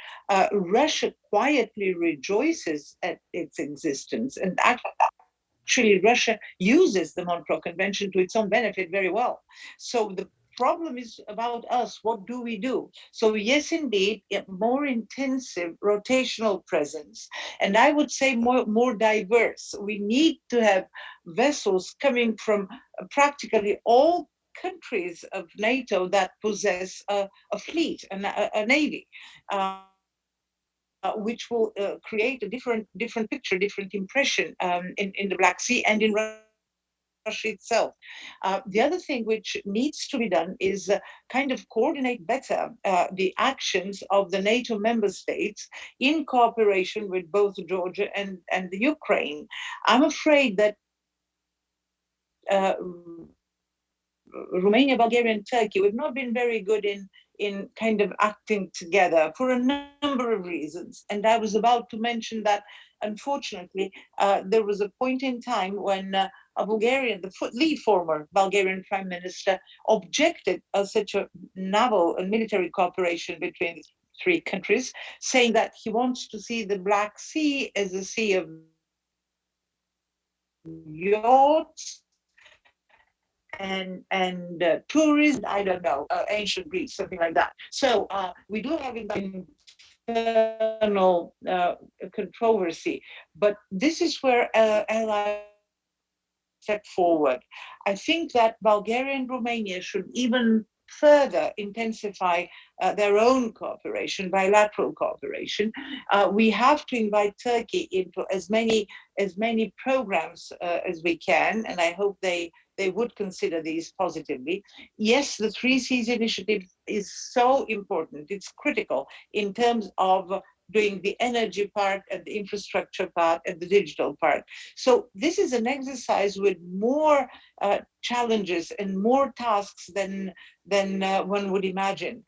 Russia quietly rejoices at its existence, and actually Russia uses the Montreux Convention to its own benefit very well. So the problem is about us. What do we do? So yes, indeed, a more intensive rotational presence, and I would say more diverse. We need to have vessels coming from practically all countries of NATO that possess a fleet, a navy. Which will create a different picture, different impression in the Black Sea and in Russia itself. The other thing which needs to be done is kind of coordinate better the actions of the NATO member states in cooperation with both Georgia and the Ukraine. I'm afraid that Romania, Bulgaria, and Turkey, we've not been very good in kind of acting together for a number of reasons. And I was about to mention that, unfortunately, there was a point in time when a Bulgarian, the former Bulgarian prime minister, objected such a naval and military cooperation between the three countries, saying that he wants to see the Black Sea as a sea of yachts and tourism, I don't know, ancient Greece, something like that. So we do have internal controversy, but this is where allies step forward. I think that Bulgaria and Romania should even further intensify their own cooperation, bilateral cooperation. We have to invite Turkey into as many programs as we can, and I hope they would consider these positively. Yes, the Three Seas Initiative is so important. It's critical in terms of doing the energy part and the infrastructure part and the digital part. So this is an exercise with more challenges and more tasks than one would imagine.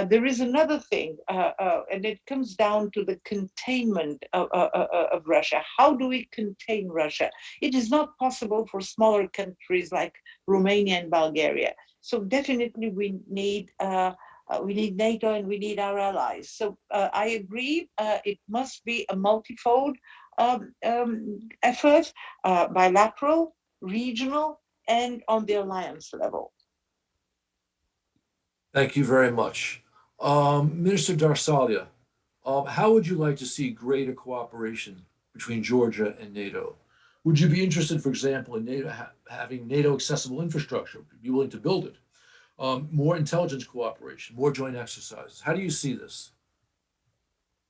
There is another thing, and it comes down to the containment of Russia. How do we contain Russia? It is not possible for smaller countries like Romania and Bulgaria. So definitely we need NATO and we need our allies. So I agree, it must be a multifold effort, bilateral, regional, and on the alliance level. Thank you very much. Minister Darsalia, how would you like to see greater cooperation between Georgia and NATO? Would you be interested, for example, in NATO having NATO accessible infrastructure? Would you be willing to build it? More intelligence cooperation, more joint exercises. How do you see this?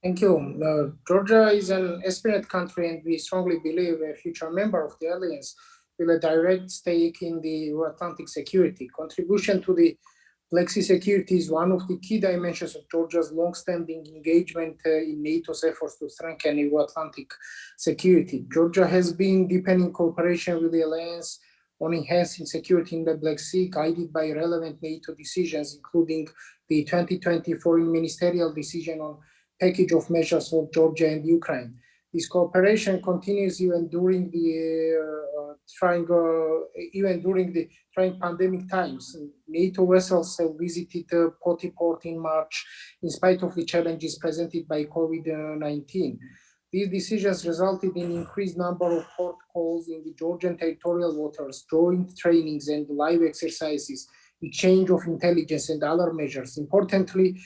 Thank you. Georgia is an aspirant country, and we strongly believe a future member of the alliance with a direct stake in the Euro-Atlantic security. Contribution to the Black Sea security is one of the key dimensions of Georgia's long-standing engagement in NATO's efforts to strengthen Euro-Atlantic security. Georgia has been deepening cooperation with the alliance on enhancing security in the Black Sea, guided by relevant NATO decisions, including the 2020 Foreign Ministerial decision on package of measures for Georgia and Ukraine. This cooperation continues even during the trying pandemic times. NATO vessels have visited Poti Port in March, in spite of the challenges presented by COVID-19. These decisions resulted in increased number of port calls in the Georgian territorial waters, joint trainings and live exercises, exchange of intelligence and other measures. Importantly,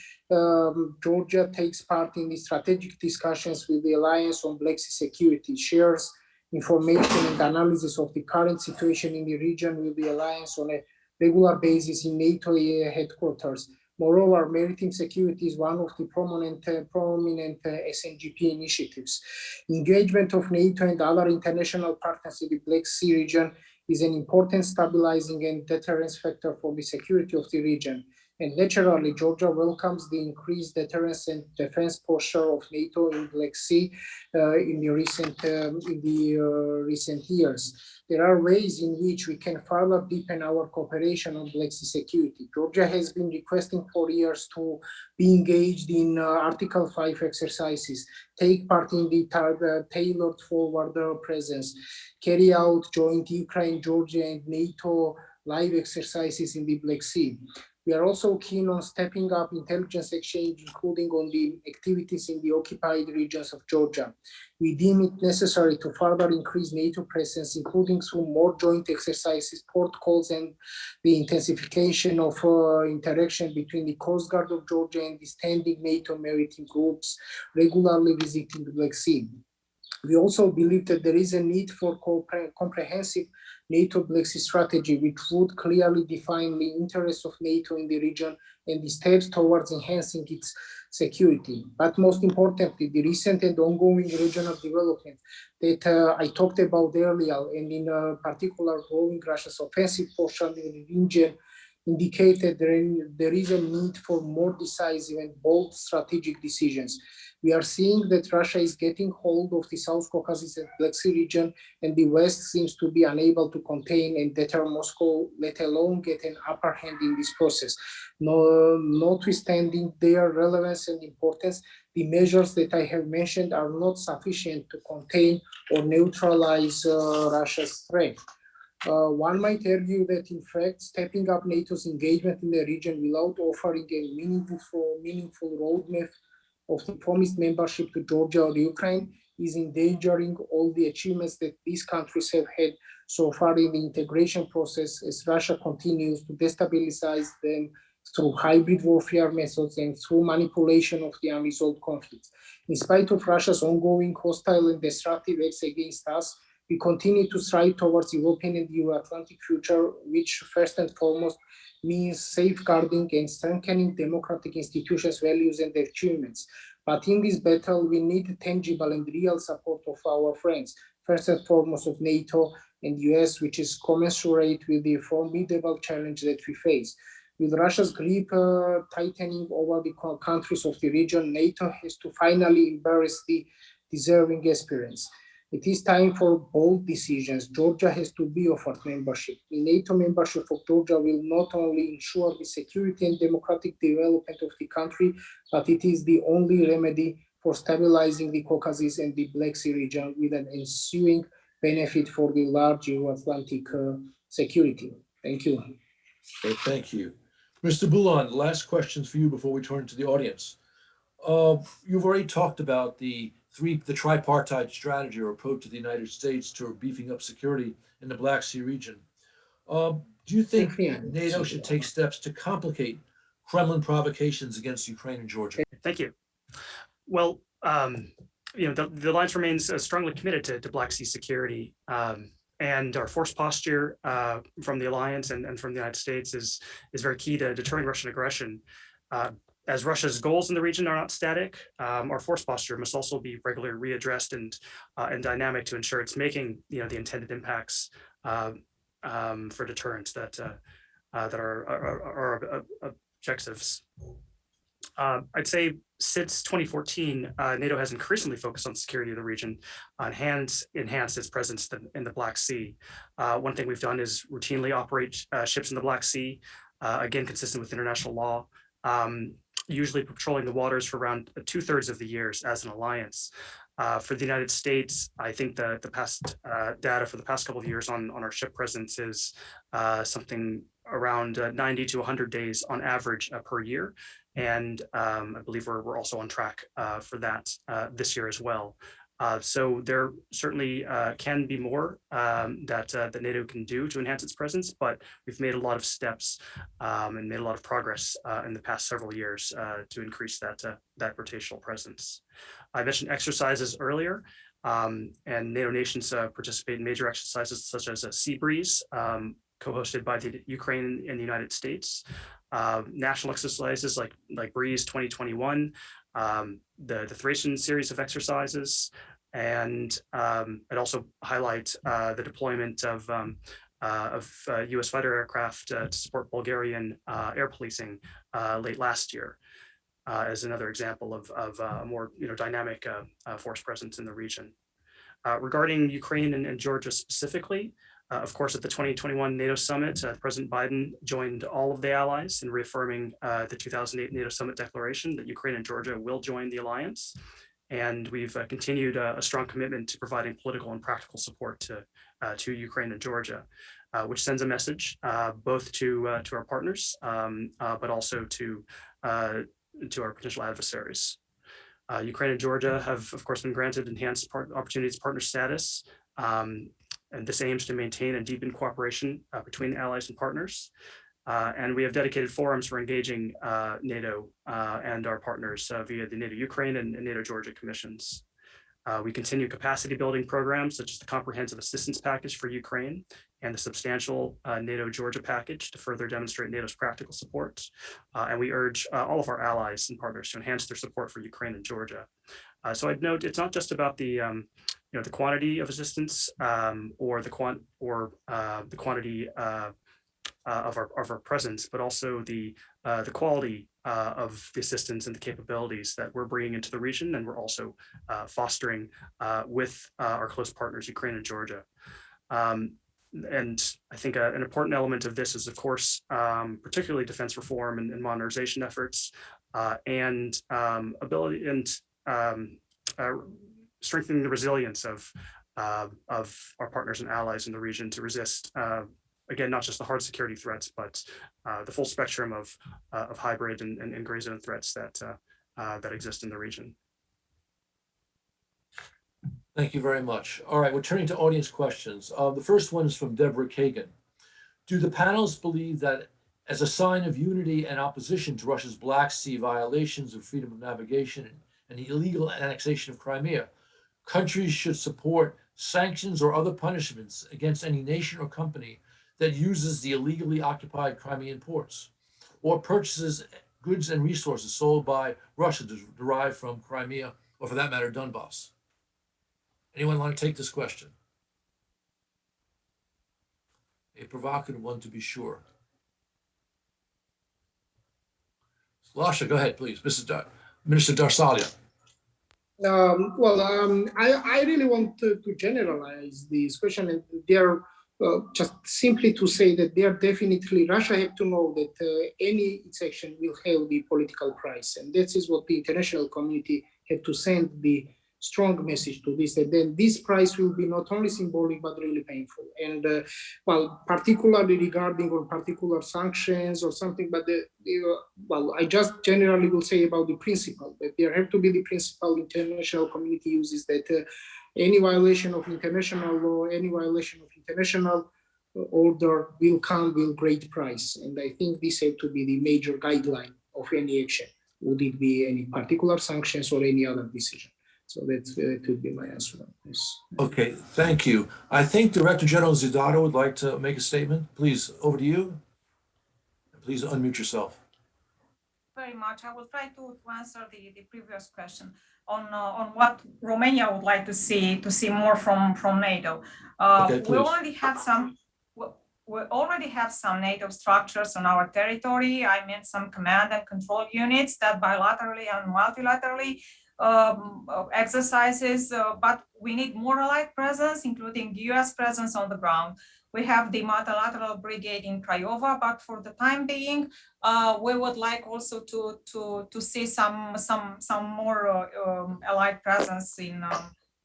Georgia takes part in the strategic discussions with the Alliance on Black Sea security, shares information and analysis of the current situation in the region with the Alliance on a regular basis in NATO headquarters. Moreover, maritime security is one of the prominent SNGP initiatives. Engagement of NATO and other international partners in the Black Sea region is an important stabilizing and deterrence factor for the security of the region. And naturally, Georgia welcomes the increased deterrence and defense posture of NATO in Black Sea in the recent years. There are ways in which we can further deepen our cooperation on Black Sea security. Georgia has been requesting for years to be engaged in Article 5 exercises, take part in the tailored forward presence, carry out joint Ukraine, Georgia, and NATO live exercises in the Black Sea. We are also keen on stepping up intelligence exchange, including on the activities in the occupied regions of Georgia. We deem it necessary to further increase NATO presence, including through more joint exercises, port calls, and the intensification of interaction between the Coast Guard of Georgia and the standing NATO maritime groups regularly visiting the Black Sea. We also believe that there is a need for comprehensive NATO Black Sea strategy, which would clearly define the interests of NATO in the region and the steps towards enhancing its security. But most importantly, the recent and ongoing regional development that I talked about earlier, and in particular, growing Russia's offensive posture in the region, indicated there is a need for more decisive and bold strategic decisions. We are seeing that Russia is getting hold of the South Caucasus and Black Sea region, and the West seems to be unable to contain and deter Moscow, let alone get an upper hand in this process. Notwithstanding their relevance and importance, the measures that I have mentioned are not sufficient to contain or neutralize Russia's threat. One might argue that, in fact, stepping up NATO's engagement in the region without offering a meaningful roadmap of the promised membership to Georgia or Ukraine is endangering all the achievements that these countries have had so far in the integration process, as Russia continues to destabilize them through hybrid warfare methods and through manipulation of the unresolved conflicts. In spite of Russia's ongoing hostile and destructive acts against us, we continue to strive towards European and Euro-Atlantic future, which first and foremost means safeguarding and strengthening democratic institutions' values and achievements. But in this battle, we need tangible and real support of our friends, first and foremost of NATO and US, which is commensurate with the formidable challenge that we face. With Russia's grip tightening over the countries of the region, NATO has to finally embrace the deserving aspirants. It is time for bold decisions. Georgia has to be offered membership. The NATO membership of Georgia will not only ensure the security and democratic development of the country, but it is the only remedy for stabilizing the Caucasus and the Black Sea region, with an ensuing benefit for the large Euro-Atlantic security. Thank you. Okay, thank you. Mr. Bulan, last questions for you before we turn to the audience. You've already talked about the tripartite strategy or approach of the United States to beefing up security in the Black Sea region. Do you think NATO should take steps to complicate Kremlin provocations against Ukraine and Georgia? Thank you. Well, the alliance remains strongly committed to Black Sea security, and our force posture from the alliance and from the United States is very key to deterring Russian aggression. As Russia's goals in the region are not static, our force posture must also be regularly readdressed and dynamic to ensure it's making the intended impacts for deterrence that are objectives. I'd say since 2014, NATO has increasingly focused on security of the region, enhanced its presence in the Black Sea. One thing we've done is routinely operate ships in the Black Sea, again consistent with international law. Usually patrolling the waters for around 2/3 of the years as an alliance. For the United States, I think the past data for the past couple of years on our ship presence is something around 90 to 100 days on average per year. And I believe we're also on track for that this year as well. So there certainly can be more that NATO can do to enhance its presence, but we've made a lot of steps and made a lot of progress in the past several years to increase that rotational presence. I mentioned exercises earlier, and NATO nations participate in major exercises such as Sea Breeze, co-hosted by the Ukraine and the United States. National exercises like Breeze 2021, the Thracian series of exercises, and it also highlights the deployment of U.S. fighter aircraft to support Bulgarian air policing late last year, as another example of a more dynamic force presence in the region. Regarding Ukraine and Georgia specifically, Of course, at the 2021 NATO summit, President Biden joined all of the allies in reaffirming the 2008 NATO summit declaration that Ukraine and Georgia will join the alliance. And we've continued a strong commitment to providing political and practical support to Ukraine and Georgia, which sends a message both to our partners, but also to our potential adversaries. Ukraine and Georgia have, of course, been granted enhanced opportunities partner status. And this aims to maintain and deepen cooperation between allies and partners. And we have dedicated forums for engaging NATO and our partners via the NATO Ukraine and NATO Georgia commissions. We continue capacity building programs such as the Comprehensive Assistance Package for Ukraine and the substantial NATO Georgia package to further demonstrate NATO's practical support. And we urge all of our allies and partners to enhance their support for Ukraine and Georgia. So I'd note it's not just about the the quantity of assistance or the quantity of our presence, but also the quality of the assistance and the capabilities that we're bringing into the region, and we're also fostering with our close partners, Ukraine and Georgia. And I think an important element of this is, of course, particularly defense reform and modernization efforts, and ability and strengthening the resilience of our partners and allies in the region to resist, again, not just the hard security threats, but the full spectrum of hybrid and gray zone threats that exist in the region. Thank you very much. All right, we're turning to audience questions. The first one is from Deborah Kagan. Do the panels believe that as a sign of unity and opposition to Russia's Black Sea violations of freedom of navigation and the illegal annexation of Crimea, countries should support sanctions or other punishments against any nation or company that uses the illegally occupied Crimean ports or purchases goods and resources sold by Russia derived from Crimea, or for that matter, Donbass? Anyone want to take this question? A provocative one, to be sure. Lasha, go ahead, please. Minister Darsalia. I really want to generalize this question, and there just simply to say that they are definitely, Russia have to know that any its action will have the political price, and this is what the international community have to send the strong message to this, that then this price will be not only symbolic but really painful. And particularly regarding on particular sanctions or something, but I just generally will say about the principle that there have to be the principle international community uses, that any violation of international law, any violation of international order will come with great price. And I think this have to be the major guideline of any action, would it be any particular sanctions or any other decision. So that would be my answer on this. Okay, thank you. I think Director General Zidata would like to make a statement. Please, over to you. Please unmute yourself. Very much. I will try to answer the previous question on what Romania would like to see more from NATO. Okay, we already have some NATO structures on our territory. I mean, some command and control units that bilaterally and multilaterally exercises, but we need more allied presence, including the US presence on the ground. We have the multilateral brigade in Craiova, but for the time being, we would like also to see some more allied presence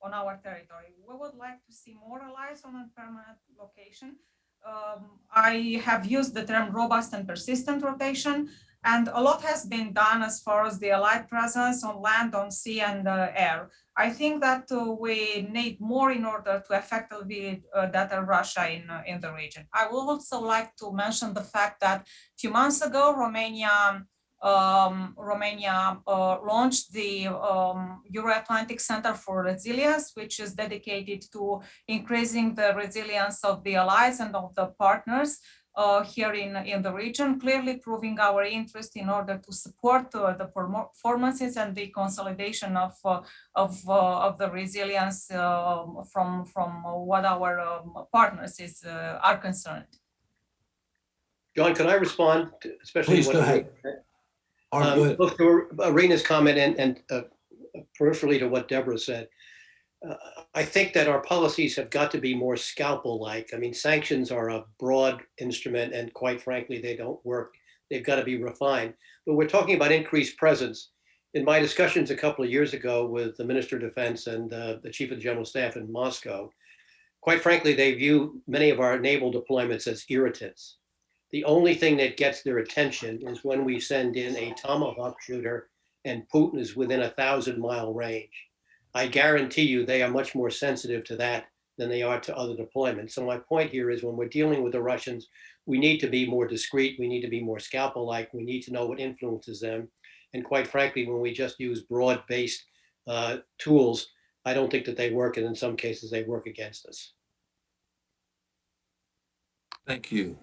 on our territory. We would like to see more allies on a permanent location. I have used the term robust and persistent rotation, and a lot has been done as far as the allied presence on land, on sea, and air. I think that we need more in order to effectively deter Russia in the region. I would also like to mention the fact that a few months ago, Romania launched the Euro-Atlantic Center for Resilience, which is dedicated to increasing the resilience of the allies and of the partners here in the region, clearly proving our interest in order to support the performances and the consolidation of the resilience from what our partners are concerned. John, can I respond, especially Please, go ahead. Both to Irina's comment and peripherally to what Deborah said. I think that our policies have got to be more scalpel-like. I mean, sanctions are a broad instrument, and quite frankly, they don't work. They've got to be refined. But we're talking about increased presence. In my discussions a couple of years ago with the Minister of Defense and the Chief of the General Staff in Moscow, quite frankly, they view many of our naval deployments as irritants. The only thing that gets their attention is when we send in a Tomahawk shooter and Putin is within 1,000-mile range. I guarantee you they are much more sensitive to that than they are to other deployments. So my point here is when we're dealing with the Russians, we need to be more discreet. We need to be more scalpel-like. We need to know what influences them. And quite frankly, when we just use broad-based tools, I don't think that they work. And in some cases, they work against us. Thank you.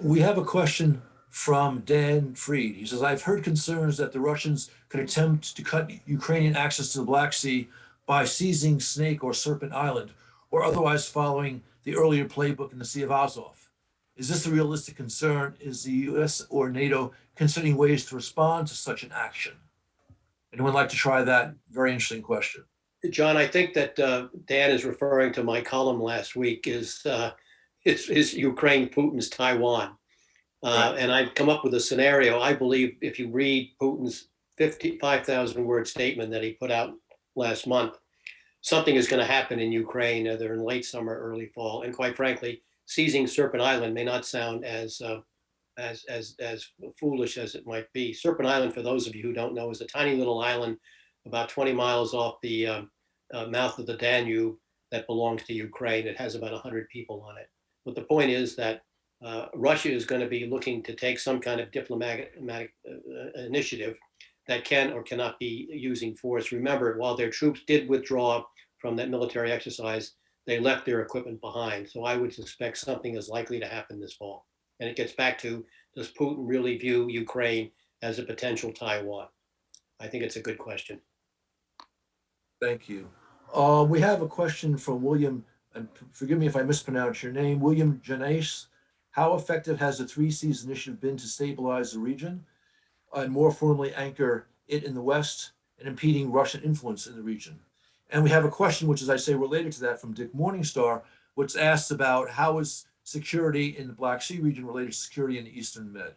We have a question from Dan Freed. He says, I've heard concerns that the Russians could attempt to cut Ukrainian access to the Black Sea by seizing Snake or Serpent Island, or otherwise following the earlier playbook in the Sea of Azov. Is this a realistic concern? Is the US or NATO considering ways to respond to such an action? Anyone like to try that? Very interesting question. John, I think that Dan is referring to my column last week is Ukraine, Putin's Taiwan. Right. And I've come up with a scenario. I believe if you read Putin's 5,000-word statement that he put out last month, something is going to happen in Ukraine, either in late summer, early fall. And quite frankly, seizing Serpent Island may not sound as foolish as it might be. Serpent Island, for those of you who don't know, is a tiny little island about 20 miles off the mouth of the Danube that belongs to Ukraine. It has about 100 people on it. But the point is that Russia is going to be looking to take some kind of diplomatic initiative that can or cannot be using force. Remember, while their troops did withdraw from that military exercise, they left their equipment behind. So I would suspect something is likely to happen this fall. And it gets back to, does Putin really view Ukraine as a potential Taiwan? I think it's a good question. Thank you. We have a question from William, and forgive me if I mispronounce your name, William Janais. How effective has the Three Seas Initiative been to stabilize the region and more firmly anchor it in the West and impeding Russian influence in the region? And we have a question, which is, I say, related to that from Dick Morningstar, which asks about how is security in the Black Sea region related to security in the Eastern Med?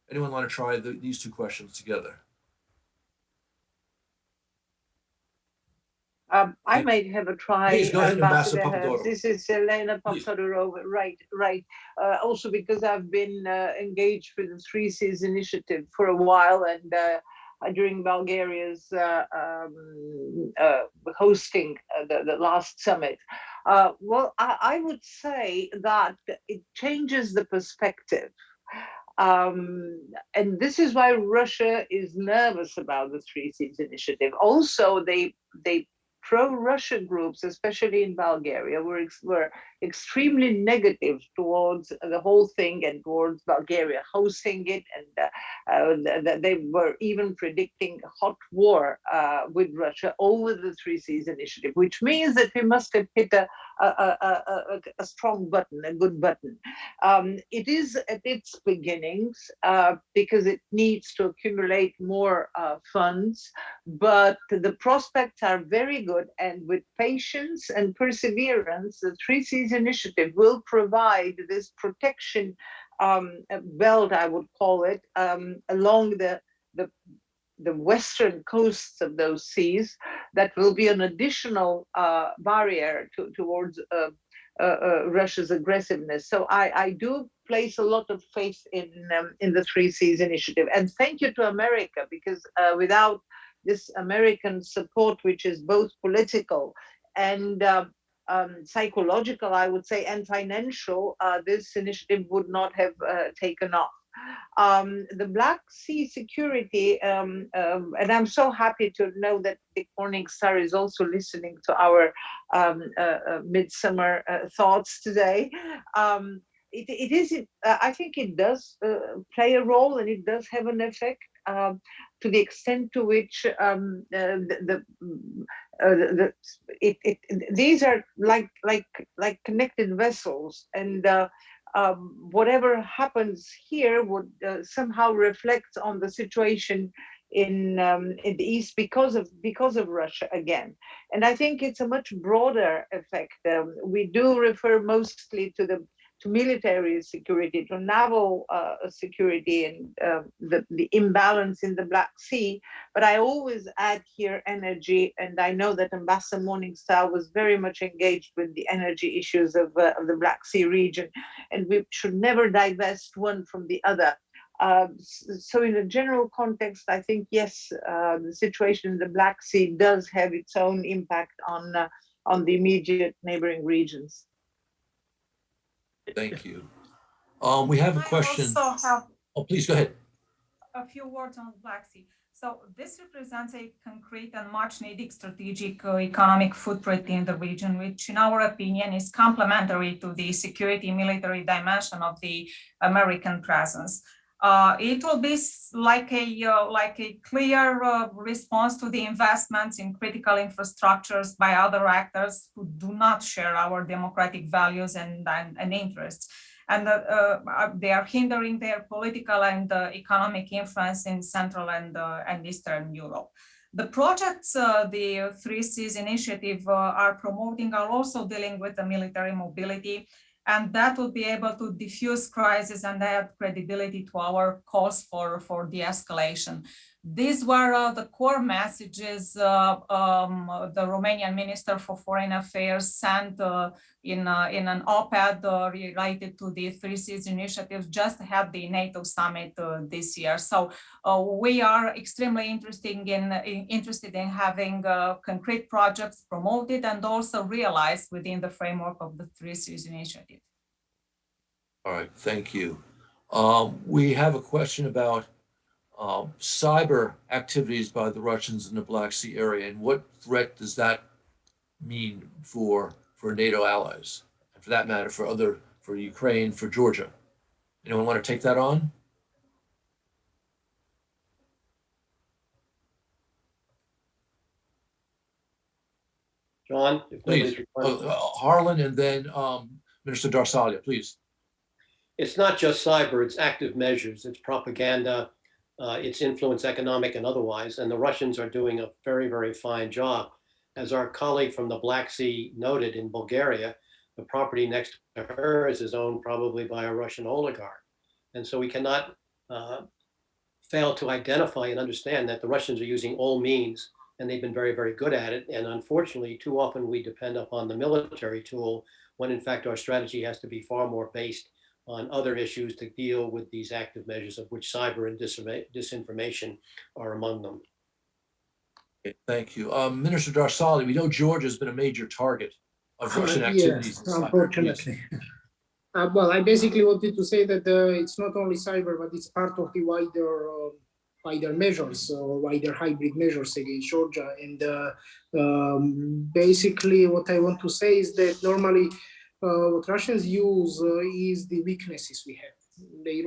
Anyone want to try these two questions together? I might have a try. Please go ahead, Ambassador Hertz. Papadoreou. This is Elena Please. Papadoreou. Right. Also because I've been engaged with the Three Seas Initiative for a while, and during Bulgaria's hosting the last summit. Well, I would say that it changes the perspective. And this is why Russia is nervous about the Three Seas Initiative. Also, they pro-Russia groups, especially in Bulgaria, were extremely negative towards the whole thing and towards Bulgaria hosting it. And they were even predicting a hot war with Russia over the Three Seas Initiative, which means that we must have hit a strong button, a good button. It is at its beginnings because it needs to accumulate more funds, but the prospects are very good. And with patience and perseverance, the Three Seas Initiative will provide this protection belt, I would call it, along the western coasts of those seas. That will be an additional barrier towards Russia's aggressiveness. So I do place a lot of faith in the Three Seas Initiative. And thank you to America, because without this American support, which is both political and psychological, I would say, and financial, this initiative would not have taken off. The Black Sea security, and I'm so happy to know that Dick Morningstar is also listening to our midsummer thoughts today. It is, I think it does play a role, and it does have an effect. To the extent to which these are like connected vessels, and whatever happens here would somehow reflect on the situation in the east because of Russia again. And I think it's a much broader effect. We do refer mostly to military security, to naval security, and the imbalance in the Black Sea. But I always add here energy, and I know that Ambassador Morningstar was very much engaged with the energy issues of the Black Sea region, and we should never divest one from the other. So in a general context, I think, yes, the situation in the Black Sea does have its own impact on the immediate neighboring regions. Thank you. We have a question. I also have Oh, please go ahead. a few words on the Black Sea. So this represents a concrete and much needed strategic economic footprint in the region, which in our opinion is complementary to the security military dimension of the American presence. It will be like a clear response to the investments in critical infrastructures by other actors who do not share our democratic values and interests. And they are hindering their political and economic influence in Central and Eastern Europe. The projects the Three Seas Initiative are promoting are also dealing with the military mobility, and that will be able to diffuse crisis and add credibility to our calls for de-escalation. These were the core messages the Romanian Minister for Foreign Affairs sent in an op-ed related to the Three Seas Initiative just had the NATO summit this year. So we are extremely interested in having concrete projects promoted and also realized within the framework of the Three Seas Initiative. All right, thank you. We have a question about cyber activities by the Russians in the Black Sea area, and what threat does that mean for NATO allies, and for that matter, for Ukraine, for Georgia? Anyone want to take that on? John, if Please, Harlan, and then Minister Darsalia, please. It's not just cyber, it's active measures, it's propaganda, it's influence, economic and otherwise, and the Russians are doing a very, very fine job. As our colleague from the Black Sea noted, in Bulgaria, the property next to hers is owned probably by a Russian oligarch. And so we cannot fail to identify and understand that the Russians are using all means, and they've been very, very good at it. And unfortunately, too often we depend upon the military tool, when in fact our strategy has to be far more based on other issues to deal with these active measures, of which cyber and disinformation are among them. Okay, thank you. Minister Darsalia, we know Georgia has been a major target of Russian activities. Yes, unfortunately. Well, I basically wanted to say that it's not only cyber, but it's part of the wider measures, wider hybrid measures against Georgia. And basically what I want to say is that normally what Russians use is the weaknesses we have. They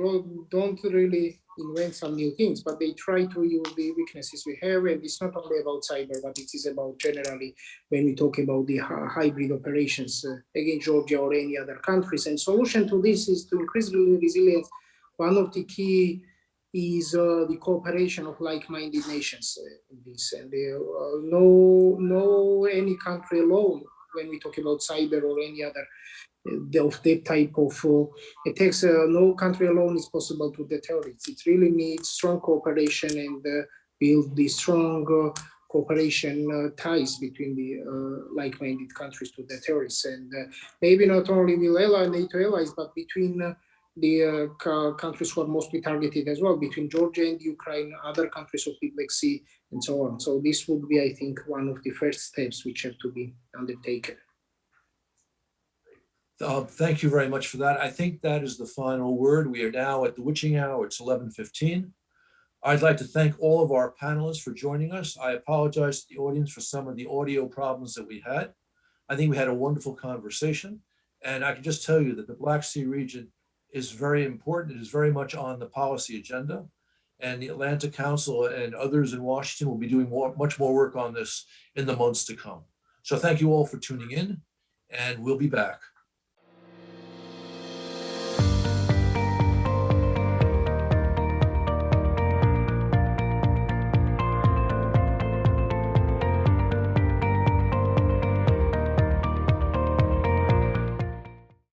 don't really invent some new things, but they try to use the weaknesses we have. And it's not only about cyber, but it is about generally when we talk about the hybrid operations against Georgia or any other countries. And solution to this is to increase resilience. One of the key is the cooperation of like-minded nations in this. And no any country alone, when we talk about cyber or any other of that type of attacks, no country alone is possible to deter it. It really needs strong cooperation and build the strong cooperation ties between the like-minded countries to deter it. And maybe not only with NATO allies, but between the countries who are mostly targeted as well, between Georgia and Ukraine, other countries of the Black Sea, and so on. So this would be, I think, one of the first steps which have to be undertaken. Thank you very much for that. I think that is the final word. We are now at the witching hour. It's 11:15. I'd like to thank all of our panelists for joining us. I apologize to the audience for some of the audio problems that we had. I think we had a wonderful conversation. And I can just tell you that the Black Sea region is very important. It is very much on the policy agenda. And the Atlantic Council and others in Washington will be doing much more work on this in the months to come. So thank you all for tuning in, and we'll be back.